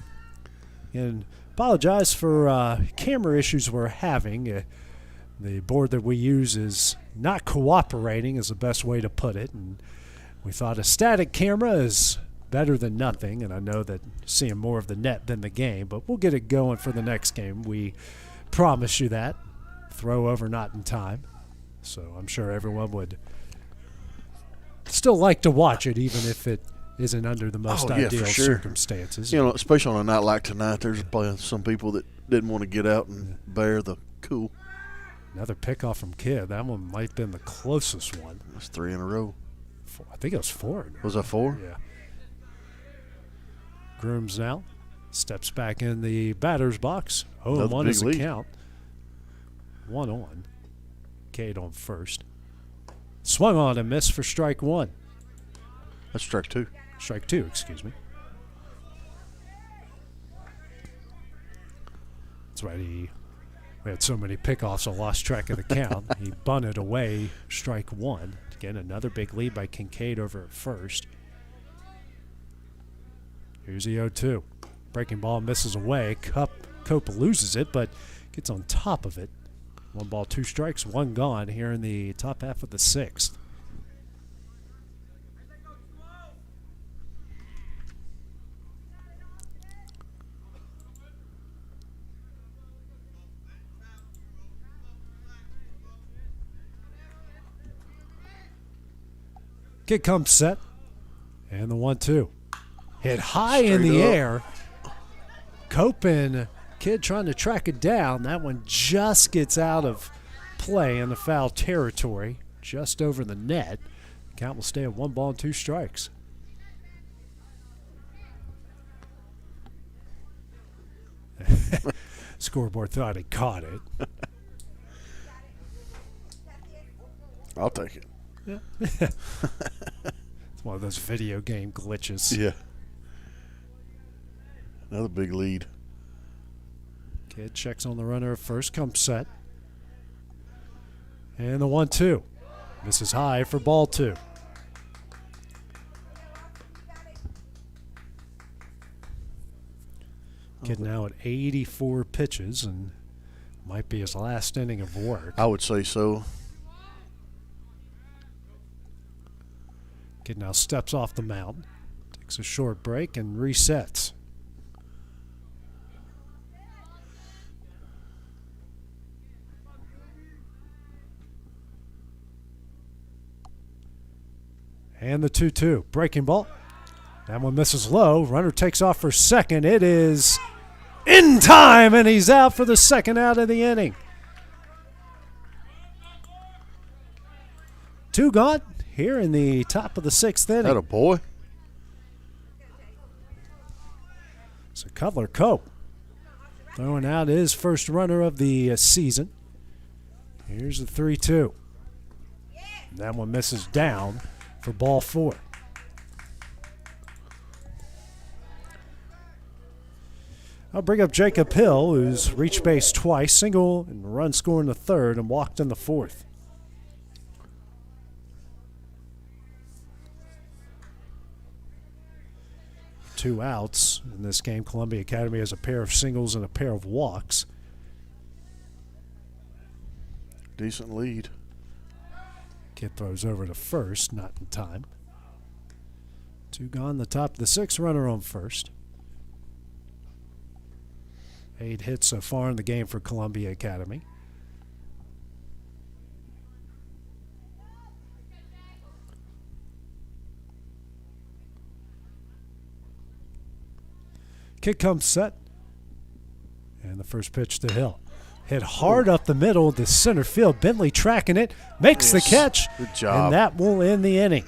And apologize for camera issues we're having. The board that we use is not cooperating is the best way to put it, and we thought a static camera is better than nothing, and I know that seeing more of the net than the game, but we'll get it going for the next game. We promise you that. Throw over not in time. So I'm sure everyone would still like to watch it, even if it isn't under the most ideal circumstances. Especially on a night like tonight, there's probably some people that didn't want to get out and bear the cool. Another pickoff from Kidd. That one might have been the closest one. That's 3 in a row. I think it was 4. Was that 4? Yeah. Grooms now steps back in the batter's box. 0-1 is the count. 1 on. Cade on first. Swung on and missed for strike 1. That's strike 2. Strike 2, excuse me. That's right. We had so many pickoffs, I lost track of the count. He bunted away strike 1. Again, another big lead by Kincaid over at first. Here's the 0-2. Breaking ball misses away. Cope loses it, but gets on top of it. 1 ball, 2 strikes, 1 gone here in the top half of the 6th. Kick comes set. And the 1-2. Hit high in Straight the up. air. Cope and Kidd trying to track it down. That one just gets out of play in the foul territory, just over the net. Count will stay at 1 ball and 2 strikes. Scoreboard thought he caught it. I'll take it. Yeah. It's one of those video game glitches. Yeah. Another big lead. Kidd checks on the runner at first, comes set. And the 1-2. Misses high for ball 2. Kidd now at 84 pitches and might be his last inning of work. I would say so. Kidd now steps off the mound, takes a short break, and resets. And the 2-2. Breaking ball. That one misses low. Runner takes off for second. It is in time, and he's out for the second out of the inning. 2 gone here in the top of the 6th inning. That a boy. So Cutler Cope throwing out his first runner of the season. Here's the 3-2. That one misses down for ball 4. I'll bring up Jacob Hill, who's reached base twice, single and run score in the 3rd, and walked in the 4th. Two outs in this game. Columbia Academy has a pair of singles and a pair of walks. Decent lead. Kidd throws over to first, not in time. 2 gone, the top of the 6th, runner on first. 8 hits so far in the game for Columbia Academy. Kick comes set. And the first pitch to Hill. Hit hard up the middle of the center field. Bentley tracking it, makes the catch. Good job. And that will end the inning.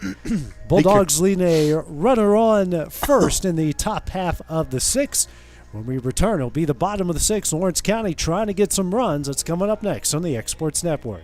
Bulldogs lead a runner on first in the top half of the 6th. When we return, it'll be the bottom of the 6th. Lawrence County trying to get some runs. That's coming up next on the Exports Network.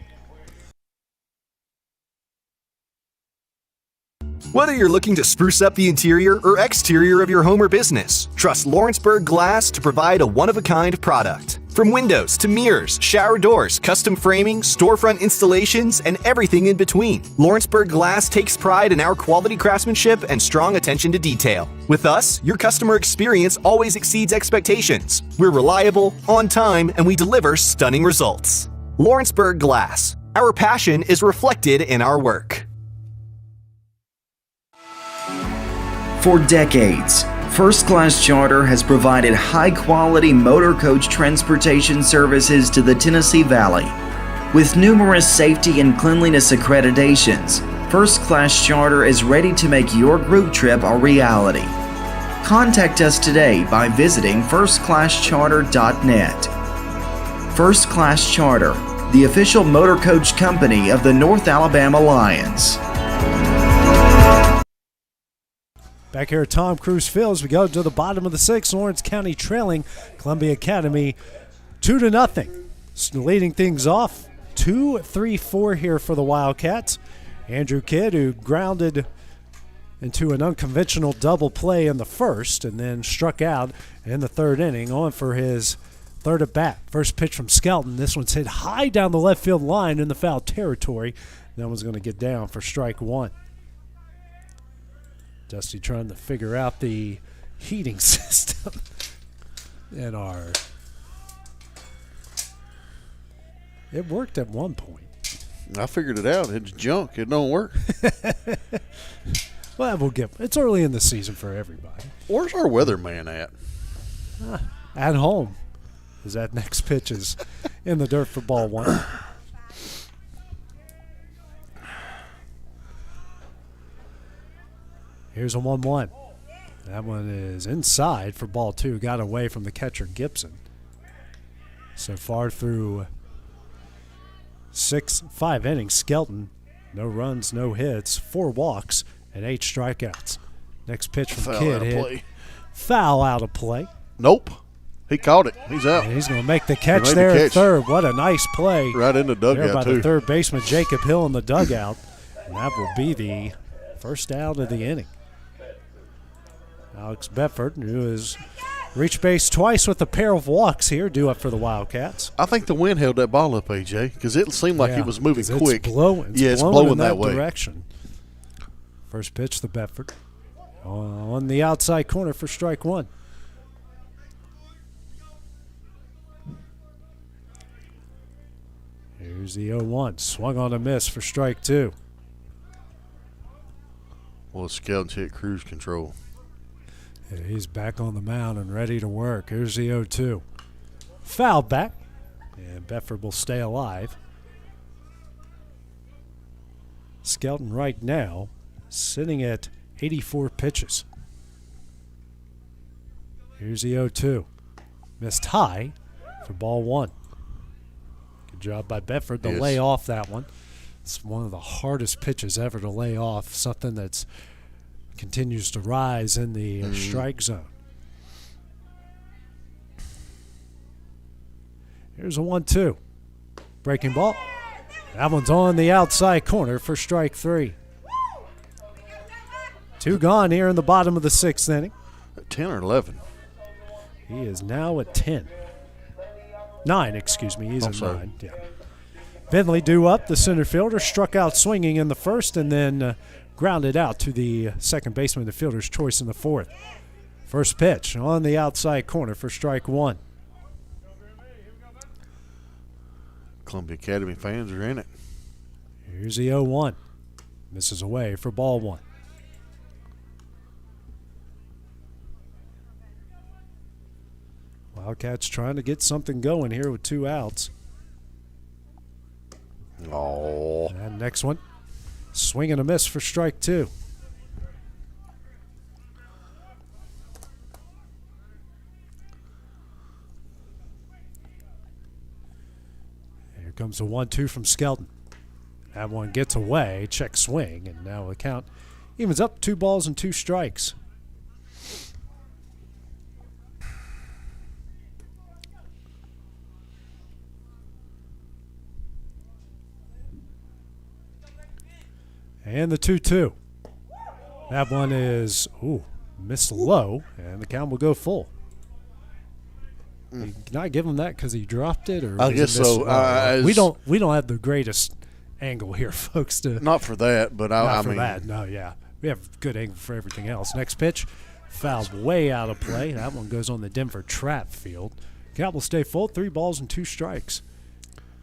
Whether you're looking to spruce up the interior or exterior of your home or business, trust Lawrenceburg Glass to provide a one-of-a-kind product. From windows to mirrors, shower doors, custom framing, storefront installations, and everything in between, Lawrenceburg Glass takes pride in our quality craftsmanship and strong attention to detail. With us, your customer experience always exceeds expectations. We're reliable, on time, and we deliver stunning results. Lawrenceburg Glass. Our passion is reflected in our work. For decades, First Class Charter has provided high-quality motor coach transportation services to the Tennessee Valley. With numerous safety and cleanliness accreditations, First Class Charter is ready to make your group trip a reality. Contact us today by visiting firstclasscharter.net. First Class Charter, the official motor coach company of the North Alabama Lions. Back here at Tom Cruise Field as we go to the bottom of the 6th. Lawrence County trailing Columbia Academy 2-0. Leading things off 2-3-4 here for the Wildcats. Andrew Kidd, who grounded into an unconventional double play in the first and then struck out in the 3rd inning, on for his 3rd at bat. First pitch from Skelton. This one's hit high down the left field line in the foul territory. That one's going to get down for strike 1. Dusty trying to figure out the heating system in our. It worked at one point. I figured it out. It's junk. It don't work. Well, we'll get. It's early in the season for everybody. Where's our weatherman at? At home, as that next pitch is in the dirt for ball 1. Here's a 1-1. That one is inside for ball 2. Got away from the catcher, Gibson. So far through 5 innings, Skelton, no runs, no hits, 4 walks, and 8 strikeouts. Next pitch from Kidd hit. Foul out of play. Nope. He caught it. He's out. And he's going to make the catch there at third. What a nice play. Right in the dugout, there by too. the third baseman, Jacob Hill, in the dugout. And that will be the first out of the inning. Alex Bedford, who has reached base twice with a pair of walks here, due up for the Wildcats. I think the wind held that ball up, AJ, because it seemed like it was moving quick. It's blowing in that way. direction. First pitch to Bedford. On the outside corner for strike 1. Here's the 0-1. Swung on a miss for strike 2. Well, Skelton's hit cruise control. Yeah, he's back on the mound and ready to work. Here's the 0-2. Foul back, and Bedford will stay alive. Skelton right now sitting at 84 pitches. Here's the 0-2. Missed high for ball 1. Good job by Bedford to lay off that one. It's one of the hardest pitches ever to lay off, something that's continues to rise in the strike zone. Here's a 1-2. Breaking ball. That one's on the outside corner for strike 3. 2 gone here in the bottom of the 6th inning. 10 or 11. He is now at 10. 9, excuse me. He's at 9. Yeah. Finley due up, the center fielder, struck out swinging in the first and then grounded out to the second baseman, the fielder's choice in the 4th. First pitch on the outside corner for strike 1. Columbia Academy fans are in it. Here's the 0-1. Misses away for ball 1. Wildcats trying to get something going here with 2 outs. Oh. And next one. Swing and a miss for strike 2. Here comes a 1-2 from Skelton. That one gets away, check swing, and now the count evens up 2 balls and 2 strikes. And the 2-2. That one is, missed low, and the count will go full. Can I give him that because he dropped it, or I guess so. We don't have the greatest angle here, folks. Not for that, but I mean, that. No, yeah, we have good angle for everything else. Next pitch, fouled way out of play. That one goes on the Denver trap field. Count will stay full. 3 balls and 2 strikes.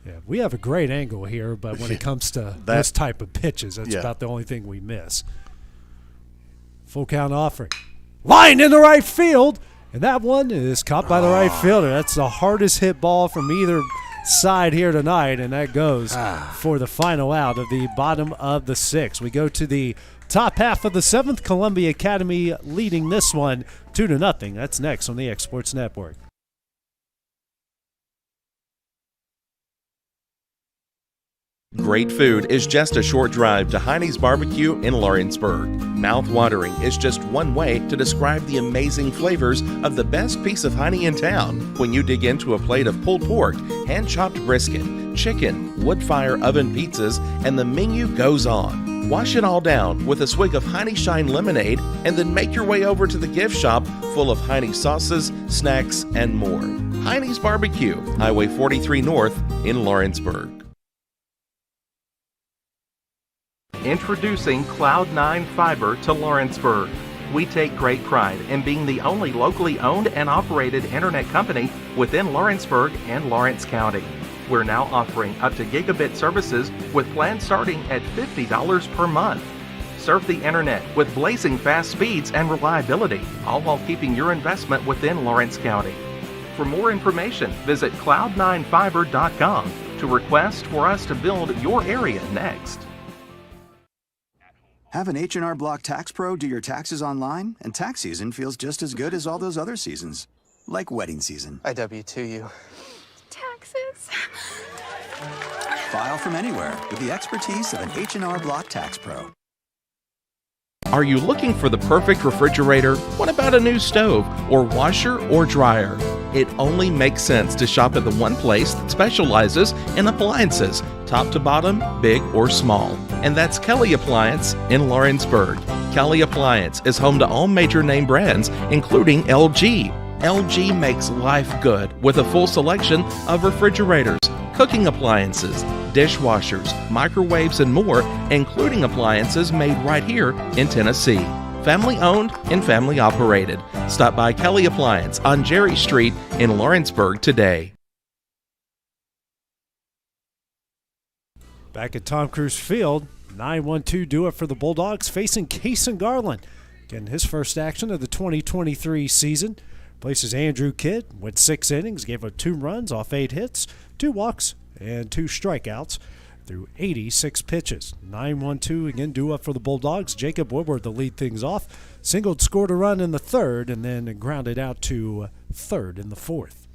Yeah, we have a great angle here, but when it comes to this type of pitches, that's about the only thing we miss. Full count offering. Line in the right field, and that one is caught by the right fielder. That's the hardest hit ball from either side here tonight, and that goes for the final out of the bottom of the 6th. We go to the top half of the 7th. Columbia Academy leading this one 2-0. That's next on the X Sports Network. Great food is just a short drive to Heine's Barbecue in Lawrenceburg. Mouth-watering is just one way to describe the amazing flavors of the best piece of Heine in town when you dig into a plate of pulled pork, hand-chopped brisket, chicken, wood-fire oven pizzas, and the menu goes on. Wash it all down with a swig of Heine Shine lemonade and then make your way over to the gift shop full of Heine sauces, snacks, and more. Heine's Barbecue, Highway 43 North in Lawrenceburg. Introducing Cloud9 Fiber to Lawrenceburg. We take great pride in being the only locally owned and operated internet company within Lawrenceburg and Lawrence County. We're now offering up to gigabit services with plans starting at $50 per month. Surf the internet with blazing fast speeds and reliability, all while keeping your investment within Lawrence County. For more information, visit cloud9fiber.com to request for us to build your area next. Have an H&R Block Tax Pro do your taxes online, and tax season feels just as good as all those other seasons. Like wedding season. I W-2 you. Taxes. File from anywhere with the expertise of an H&R Block Tax Pro. Are you looking for the perfect refrigerator? What about a new stove, or washer, or dryer? It only makes sense to shop at the one place that specializes in appliances, top to bottom, big or small. And that's Kelly Appliance in Lawrenceburg. Kelly Appliance is home to all major name brands, including LG. LG makes life good with a full selection of refrigerators, cooking appliances, dishwashers, microwaves, and more, including appliances made right here in Tennessee. Family owned and family operated. Stop by Kelly Appliance on Jerry Street in Lawrenceburg today. Back at Tom Cruise Field, 9-1-2 do it for the Bulldogs facing Cason Garland. Getting his first action of the 2023 season. Places Andrew Kidd, went 6 innings, gave up 2 runs off 8 hits, 2 walks, and 2 strikeouts through 86 pitches. 9-1-2 again due up for the Bulldogs. Jacob Woodward to lead things off. Singled, scored a run in the 3rd, and then grounded out to 3rd in the 4th.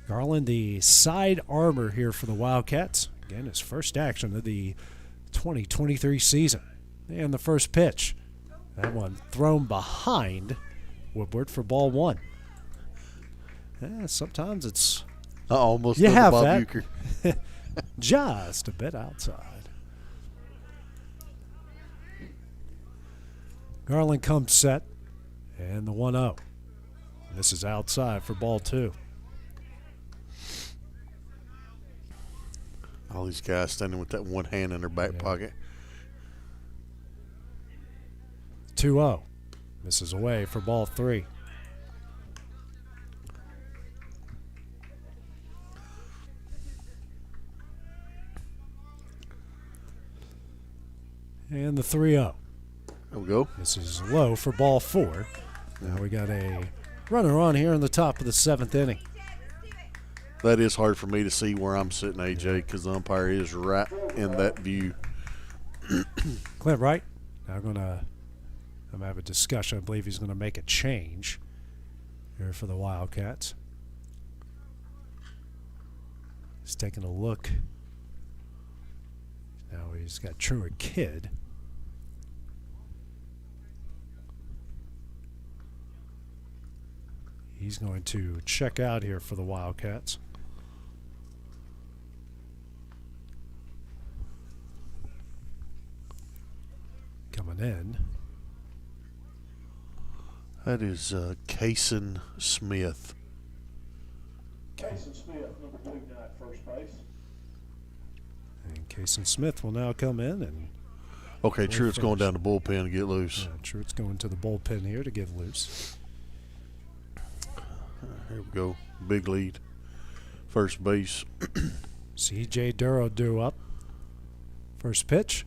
Garland, the side armor here for the Wildcats. Again, his first action of the 2023 season. And the first pitch. That one thrown behind Woodward for ball 1. Yeah, sometimes it's... Almost you have Bob that. Uecker. Just a bit outside. Garland comes set, and the 1-0. This is outside for ball 2. All these guys standing with that one hand in their back pocket. 2-0. Misses away for ball 3. And the 3-0. There we go. This is low for ball 4. Now we got a runner on here in the top of the 7th inning. That is hard for me to see where I'm sitting, AJ, because the umpire is right in that view. Clint Wright, now I'm going to have a discussion. I believe he's going to make a change here for the Wildcats. He's taking a look. Now he's got Truett Kidd. He's going to check out here for the Wildcats. Coming in. That is Cason Smith. Cason Smith, number 2 down at first base. And Cason Smith will now come in and. Okay, Truett's going down the bullpen to get loose. Yeah, Truett's going to the bullpen here to get loose. Here we go. Big lead. First base. C.J. Duro due up. First pitch.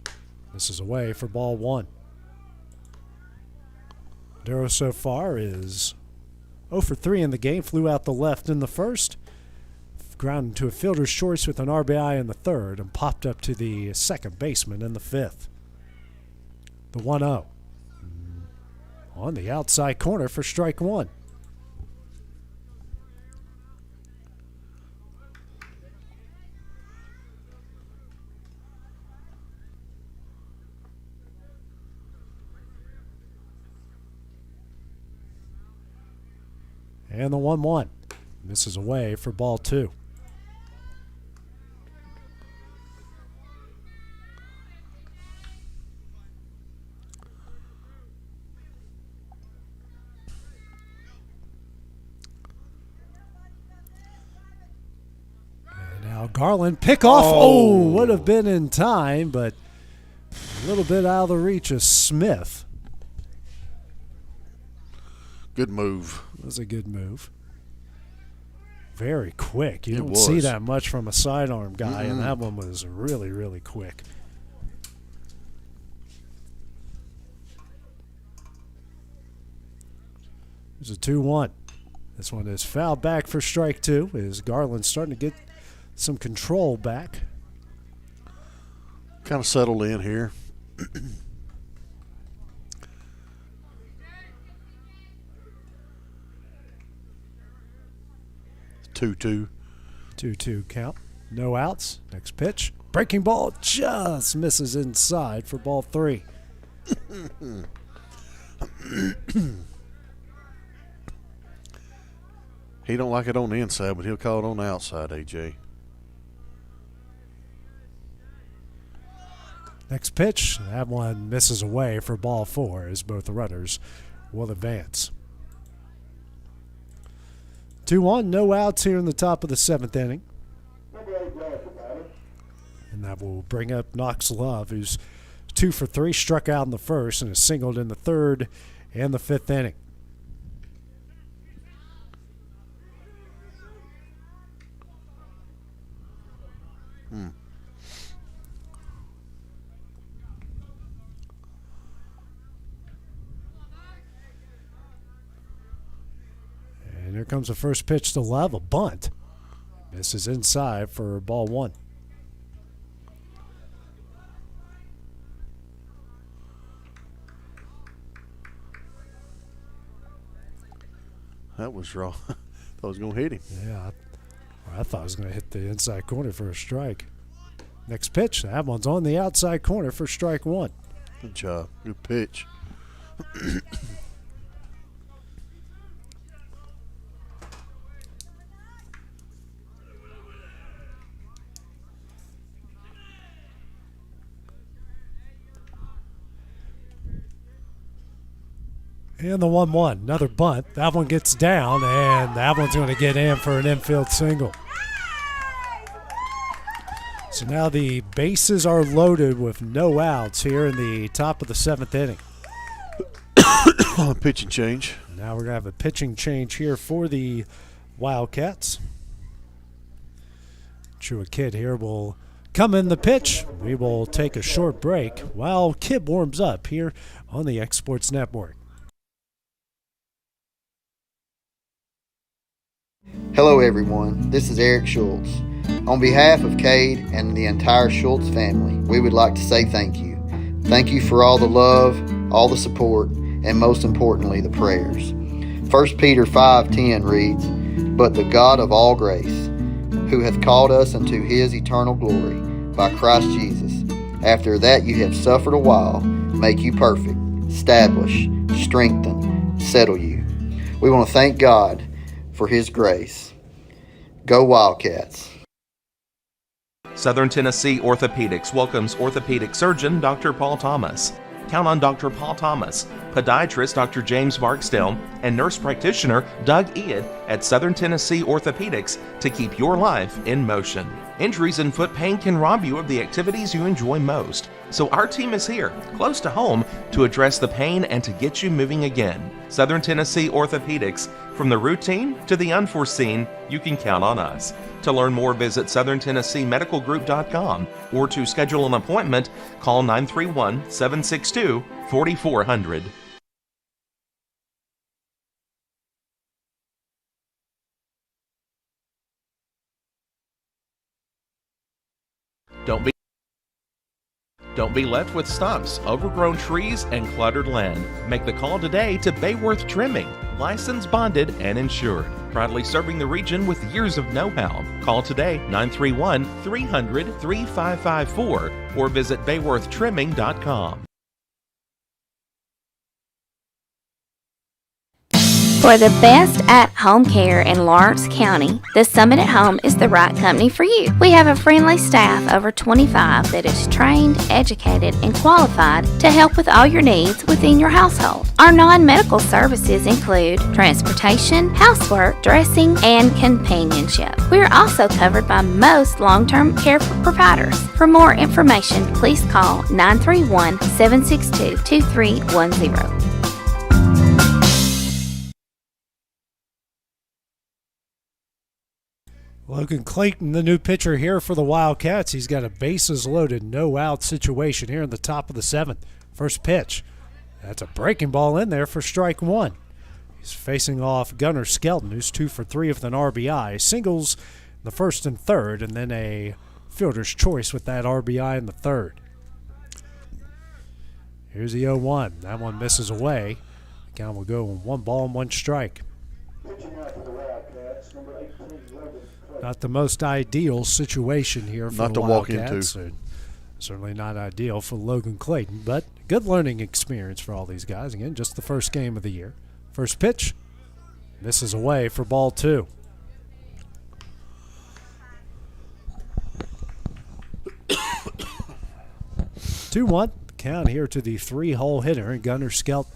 This is away for ball 1. Duro so far is 0 for 3 in the game. Flew out the left in the first. Grounded to a fielder's choice with an RBI in the 3rd and popped up to the second baseman in the 5th. The 1-0. On the outside corner for strike 1. And the 1-1. Misses away for ball 2. And now Garland pick off. Oh, would have been in time, but a little bit out of the reach of Smith. Good move. That was a good move. Very quick. You It don't see was. that much from a sidearm guy, and Mm-mm. that one was really, really quick. There's a 2-1. This one is fouled back for strike 2. Is Garland starting to get some control back? Kind of settled in here. 2-2. 2-2 count. No outs. Next pitch. Breaking ball just misses inside for ball 3. He don't like it on the inside, but he'll call it on the outside, AJ. Next pitch. That one misses away for ball 4 as both the runners will advance. 2-1, no outs here in the top of the 7th inning. And that will bring up Knox Love, who's 2 for 3, struck out in the first and is singled in the 3rd and the 5th inning. And here comes the first pitch to Love, a bunt. Misses inside for ball 1. That was wrong. Thought I was going to hit him. Yeah, I thought I was going to hit the inside corner for a strike. Next pitch, that one's on the outside corner for strike 1. Good job. Good pitch. And the 1-1, another bunt. That one gets down, and that one's going to get in for an infield single. So now the bases are loaded with no outs here in the top of the 7th inning. Pitching change. Now we're going to have a pitching change here for the Wildcats. Chua Kidd here will come in the pitch. We will take a short break while Kidd warms up here on the X Sports Network. Hello everyone, this is Eric Schultz. On behalf of Cade and the entire Schultz family, we would like to say thank you. Thank you for all the love, all the support, and most importantly, the prayers. 1 Peter 5:10 reads, "But the God of all grace, who hath called us unto his eternal glory by Christ Jesus, after that you have suffered a while, make you perfect, establish, strengthen, settle you." We want to thank God for his grace. Go Wildcats. Southern Tennessee Orthopedics welcomes orthopedic surgeon Dr. Paul Thomas. Count on Dr. Paul Thomas, podiatrist Dr. James Barksdale, and nurse practitioner Doug Iad at Southern Tennessee Orthopedics to keep your life in motion. Injuries and foot pain can rob you of the activities you enjoy most. So our team is here, close to home, to address the pain and to get you moving again. Southern Tennessee Orthopedics, from the routine to the unforeseen, you can count on us. To learn more, visit southerntennesseemedicalgroup.com or to schedule an appointment, call 931-762-4400. Don't be left with stumps, overgrown trees, and cluttered land. Make the call today to Bayworth Trimming, licensed, bonded, and insured. Proudly serving the region with years of know-how. Call today 931-300-3554 or visit bayworthtrimming.com. For the best at-home care in Lawrence County, the Summit at Home is the right company for you. We have a friendly staff over 25 that is trained, educated, and qualified to help with all your needs within your household. Our non-medical services include transportation, housework, dressing, and companionship. We are also covered by most long-term care providers. For more information, please call 931-762-2310. Logan Clayton, the new pitcher here for the Wildcats. He's got a bases loaded, no out situation here in the top of the 7th. First pitch. That's a breaking ball in there for strike 1. He's facing off Gunnar Skelton, who's 2 for 3 with an RBI. Singles in the 1st and 3rd, and then a fielder's choice with that RBI in the 3rd. Here's the 0-1. That one misses away. The count will go 1 ball and 1 strike. Pitching out for the Wildcats, number 18, Not the most ideal situation here for Not the to walk Wildcats. into. Certainly not ideal for Logan Clayton, but good learning experience for all these guys. Again, just the first game of the year. First pitch, misses away for ball 2. Two one count here to the 3-hole hitter, Gunnar Skelton.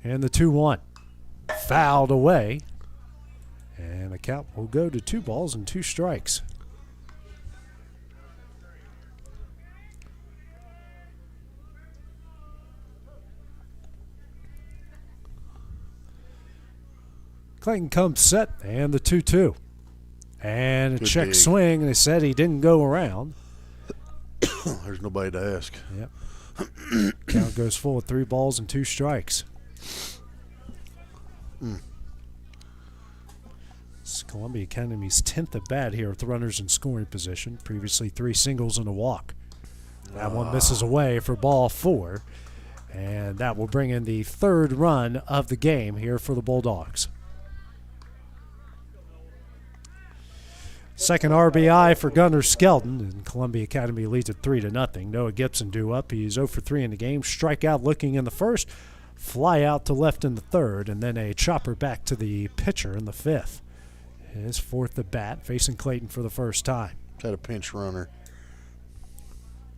And the 2-1 fouled away, and the count will go to 2 balls and 2 strikes. Clayton comes set, and the 2-2. And a Good check dig. swing, and they said he didn't go around. There's nobody to ask. Yep. Count goes full with 3 balls and 2 strikes. It's Columbia Academy's 10th at bat here with runners in scoring position. Previously 3 singles and a walk. That one misses away for ball 4. And that will bring in the 3rd run of the game here for the Bulldogs. Second RBI for Gunnar Skelton, and Columbia Academy leads at 3-0. Noah Gibson due up. He's 0 for 3 in the game. Strikeout looking in the first, fly out to left in the third, and then a chopper back to the pitcher in the 5th. His 4th at bat, facing Clayton for the first time. Had a pinch runner.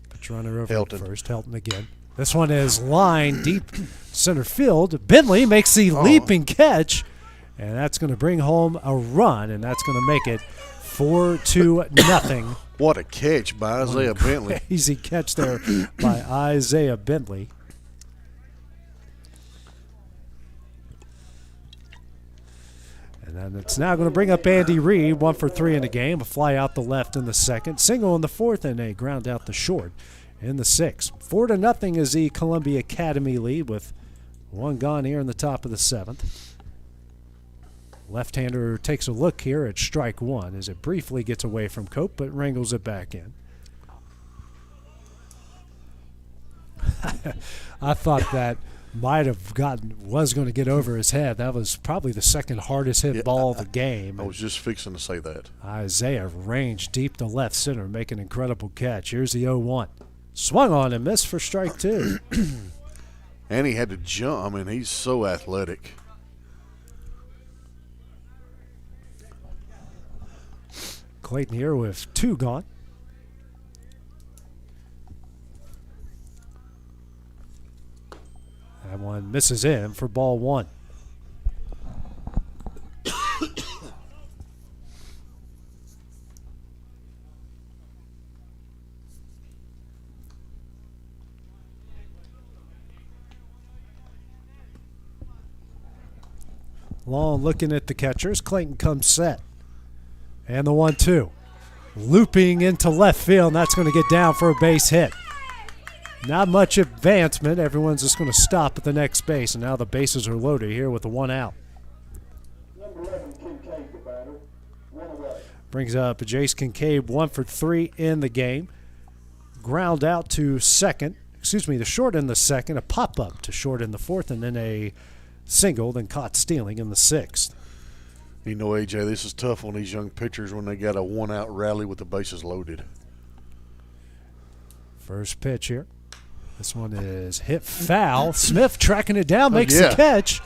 Pitch runner over Helton. at first. Helton again. This one is line deep center field. Bentley makes the leaping catch, and that's going to bring home a run, and that's going to make it 4-0. What a catch by Isaiah Bentley. Easy catch there by Isaiah Bentley. And then it's now going to bring up Andy Reed, 1 for 3 in the game. A fly out the left in the second, single in the 4th, and a ground out the short in the 6th. 4-0 is the Columbia Academy lead with 1 gone here in the top of the 7th. Left-hander takes a look here at strike 1 as it briefly gets away from Cope, but wrangles it back in. I thought that might have was going to get over his head. That was probably the second hardest hit ball of the game. I was just fixing to say that. Isaiah ranged deep to left center, make an incredible catch. Here's the 0-1. Swung on and missed for strike 2. And he had to jump. I mean, he's so athletic. Clayton here with 2 gone. That one misses in for ball 1. Long looking at the catchers. Clayton comes set. And the 1-2. Looping into left field, and that's going to get down for a base hit. Not much advancement. Everyone's just going to stop at the next base, and now the bases are loaded here with the 1 out. Brings up Jace Kincaid, 1 for 3 in the game. Ground out to second. The short in the second. A pop-up to short in the 4th, and then a single, then caught stealing in the 6th. You know, AJ, this is tough on these young pitchers when they got a 1-out rally with the bases loaded. First pitch here. This one is hit foul. Smith tracking it down, makes the catch.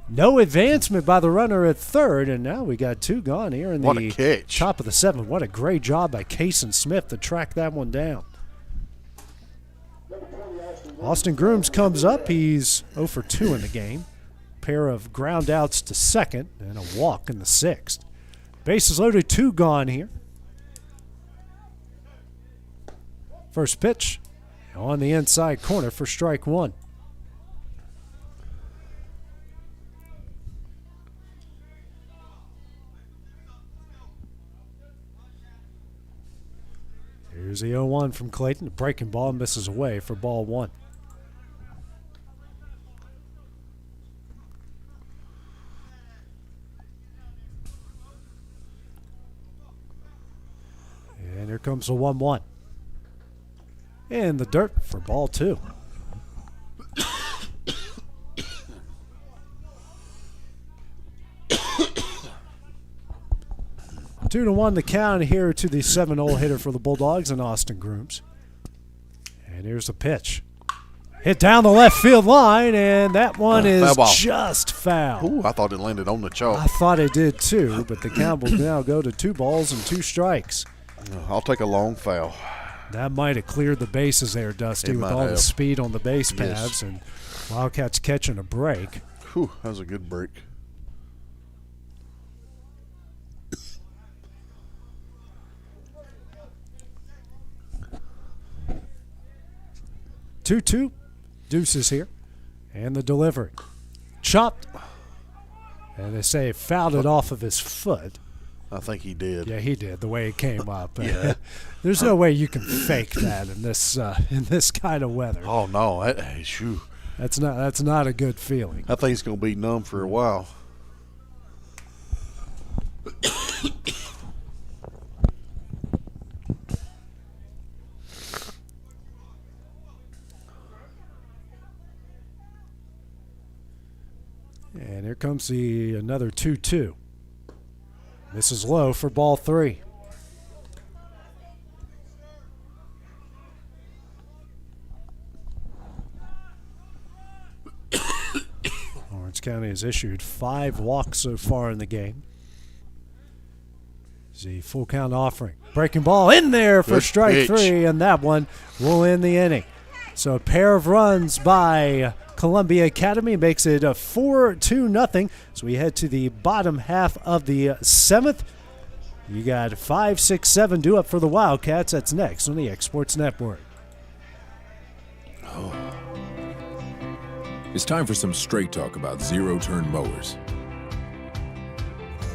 No advancement by the runner at third, and now we got 2 gone here in What the a catch. top of the 7th. What a great job by Cason Smith to track that one down. Austin Grooms comes up. He's 0 for 2 in the game. Pair of ground outs to second and a walk in the 6th. Bases loaded, 2 gone here. First pitch on the inside corner for strike 1. Here's the 0-1 from Clayton. The breaking ball misses away for ball 1. And here comes the 1-1. In the dirt for ball 2. 2-1 the count here to the 7-0 hitter for the Bulldogs and Austin Grooms. And here's the pitch. Hit down the left field line, and that one is foul ball. just foul. Ooh, I thought it landed on the chalk. I thought it did too, but the count will now go to 2 balls and 2 strikes. I'll take a long foul. That might have cleared the bases there, Dusty, It with might all the have. speed on the base Yes. paths, and Wildcats catching a break. Whew, that was a good break. Two Deuces here, and the delivery. Chopped, and they say fouled it off of his foot. I think he did. Yeah, he did, the way it came up. Yeah. There's no way you can fake that in this kind of weather. Oh no, shoo. That's not a good feeling. I think he's going to be numb for a while. And here comes another 2-2. This is low for ball 3. Lawrence County has issued 5 walks so far in the game. The full count offering. Breaking ball in there for Good strike pitch. 3, and that one will end the inning. So a pair of runs by Columbia Academy makes it a 4-2-0. So we head to the bottom half of the 7th. You got 5, 6, 7 due up for the Wildcats. That's next on the Exports Network. It's time for some straight talk about zero-turn mowers.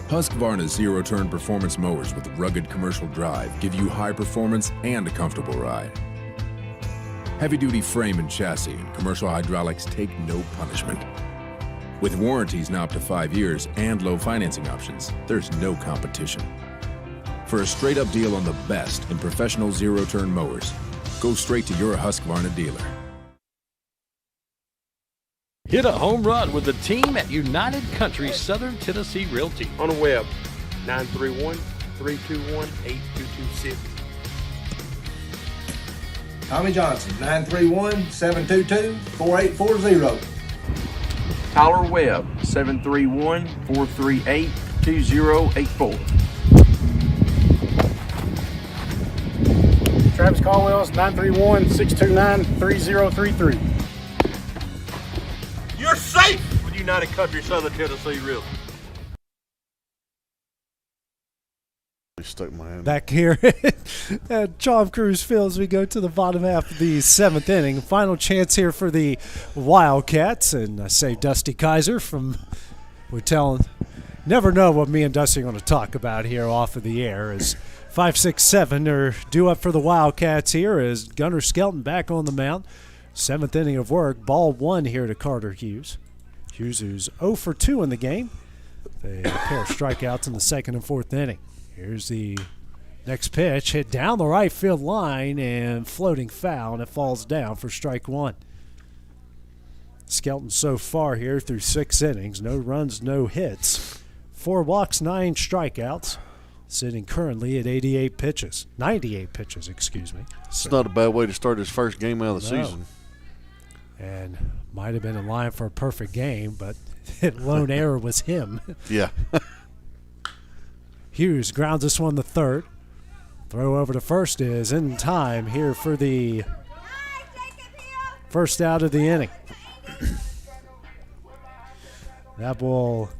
Husqvarna's zero-turn performance mowers with rugged commercial drive give you high performance and a comfortable ride. Heavy-duty frame and chassis and commercial hydraulics take no punishment. With warranties now up to 5 years and low financing options, there's no competition. For a straight-up deal on the best in professional zero-turn mowers, go straight to your Husqvarna dealer. Hit a home run with the team at United Country Southern Tennessee Realty. On the web, 931-321-8226. Tommy Johnson, 931-722-4840. Tyler Webb, 731-438-2084. Travis Caldwell's 931-629-3033. You're safe with United Country Southern Tennessee Realty. Stuck my hand. Back here at Chom Cruise Field as we go to the bottom half of the 7th inning. Final chance here for the Wildcats. And I say Dusty Kaiser we're telling, never know what me and Dusty are going to talk about here off of the air. As 5, 6, 7 are due up for the Wildcats here as Gunnar Skelton back on the mound. 7th inning of work. Ball 1 here to Carter Hughes. Hughes, who's 0 for 2 in the game. A pair of strikeouts in the 2nd and 4th inning. Here's the next pitch. Hit down the right field line and floating foul, and it falls down for strike 1. Skelton so far here through 6 innings. No runs, no hits. 4 walks, 9 strikeouts. Sitting currently at 98 pitches. 98 pitches, excuse me. It's not a bad way to start his first game out of the season. And might have been in line for a perfect game, but lone error was him. Yeah. Hughes grounds this one to third. Throw over to first is in time here for the first out of the inning. That will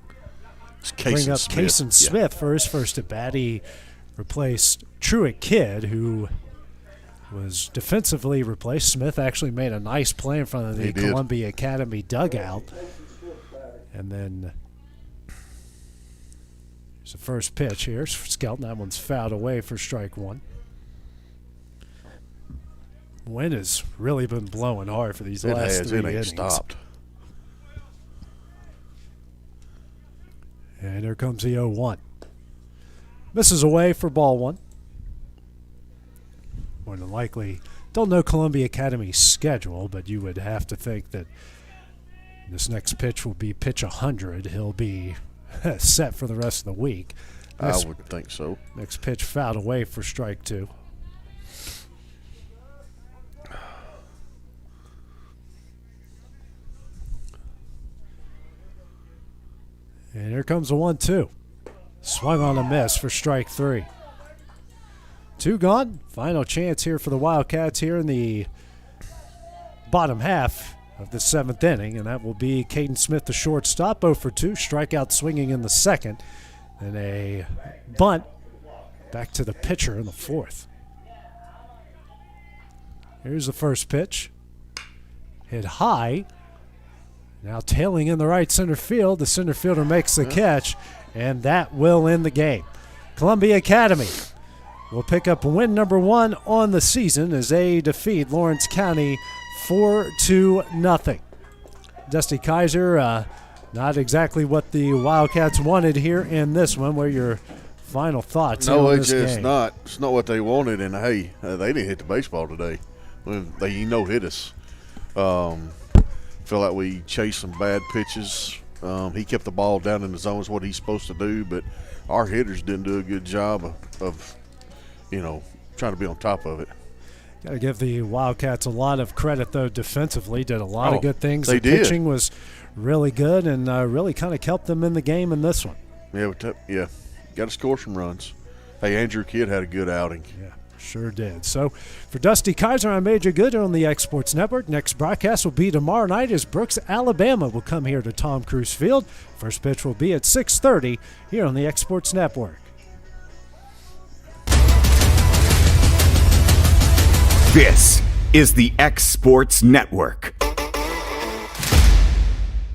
bring up Kason Smith for his first at bat. He replaced Truett Kidd, who was defensively replaced. Smith actually made a nice play in front of the Columbia Academy dugout. And then here's the first pitch here for Skelton. That one's fouled away for strike 1. Wind has really been blowing hard for these last 3 innings. It ain't stopped. And here comes the 0-1. Misses away for ball 1. More than likely, don't know Columbia Academy's schedule, but you would have to think that this next pitch will be pitch 100. He'll be set for the rest of the week. I would think so. Next pitch fouled away for strike 2. And here comes a 1-2. Swung on a miss for strike 3. 2 gone. Final chance here for the Wildcats here in the bottom half of the 7th inning, and that will be Caden Smith, the shortstop, 0 for 2, strikeout swinging in the 2nd, and a bunt back to the pitcher in the 4th. Here's the first pitch. Hit high. Now tailing in the right center field. The center fielder makes the catch, and that will end the game. Columbia Academy will pick up win number 1 on the season as they defeat Lawrence County 4-0. Dusty Kaiser, not exactly what the Wildcats wanted here in this one. What are your final thoughts on this game? No, it's just not. It's not what they wanted, and hey, they didn't hit the baseball today. They hit us. Feel like we chased some bad pitches. He kept the ball down in the zone, is what he's supposed to do, but our hitters didn't do a good job of trying to be on top of it. Got to give the Wildcats a lot of credit, though, defensively. Did a lot of good things. They the did. Pitching was really good and really kind of kept them in the game in this one. Yeah, got to score some runs. Hey, Andrew Kidd had a good outing. Yeah, sure did. So, for Dusty Kaiser, I'm Major Good on the X Sports Network. Next broadcast will be tomorrow night as Brooks, Alabama will come here to Tom Cruise Field. First pitch will be at 6:30 here on the X Sports Network. This is the X Sports Network.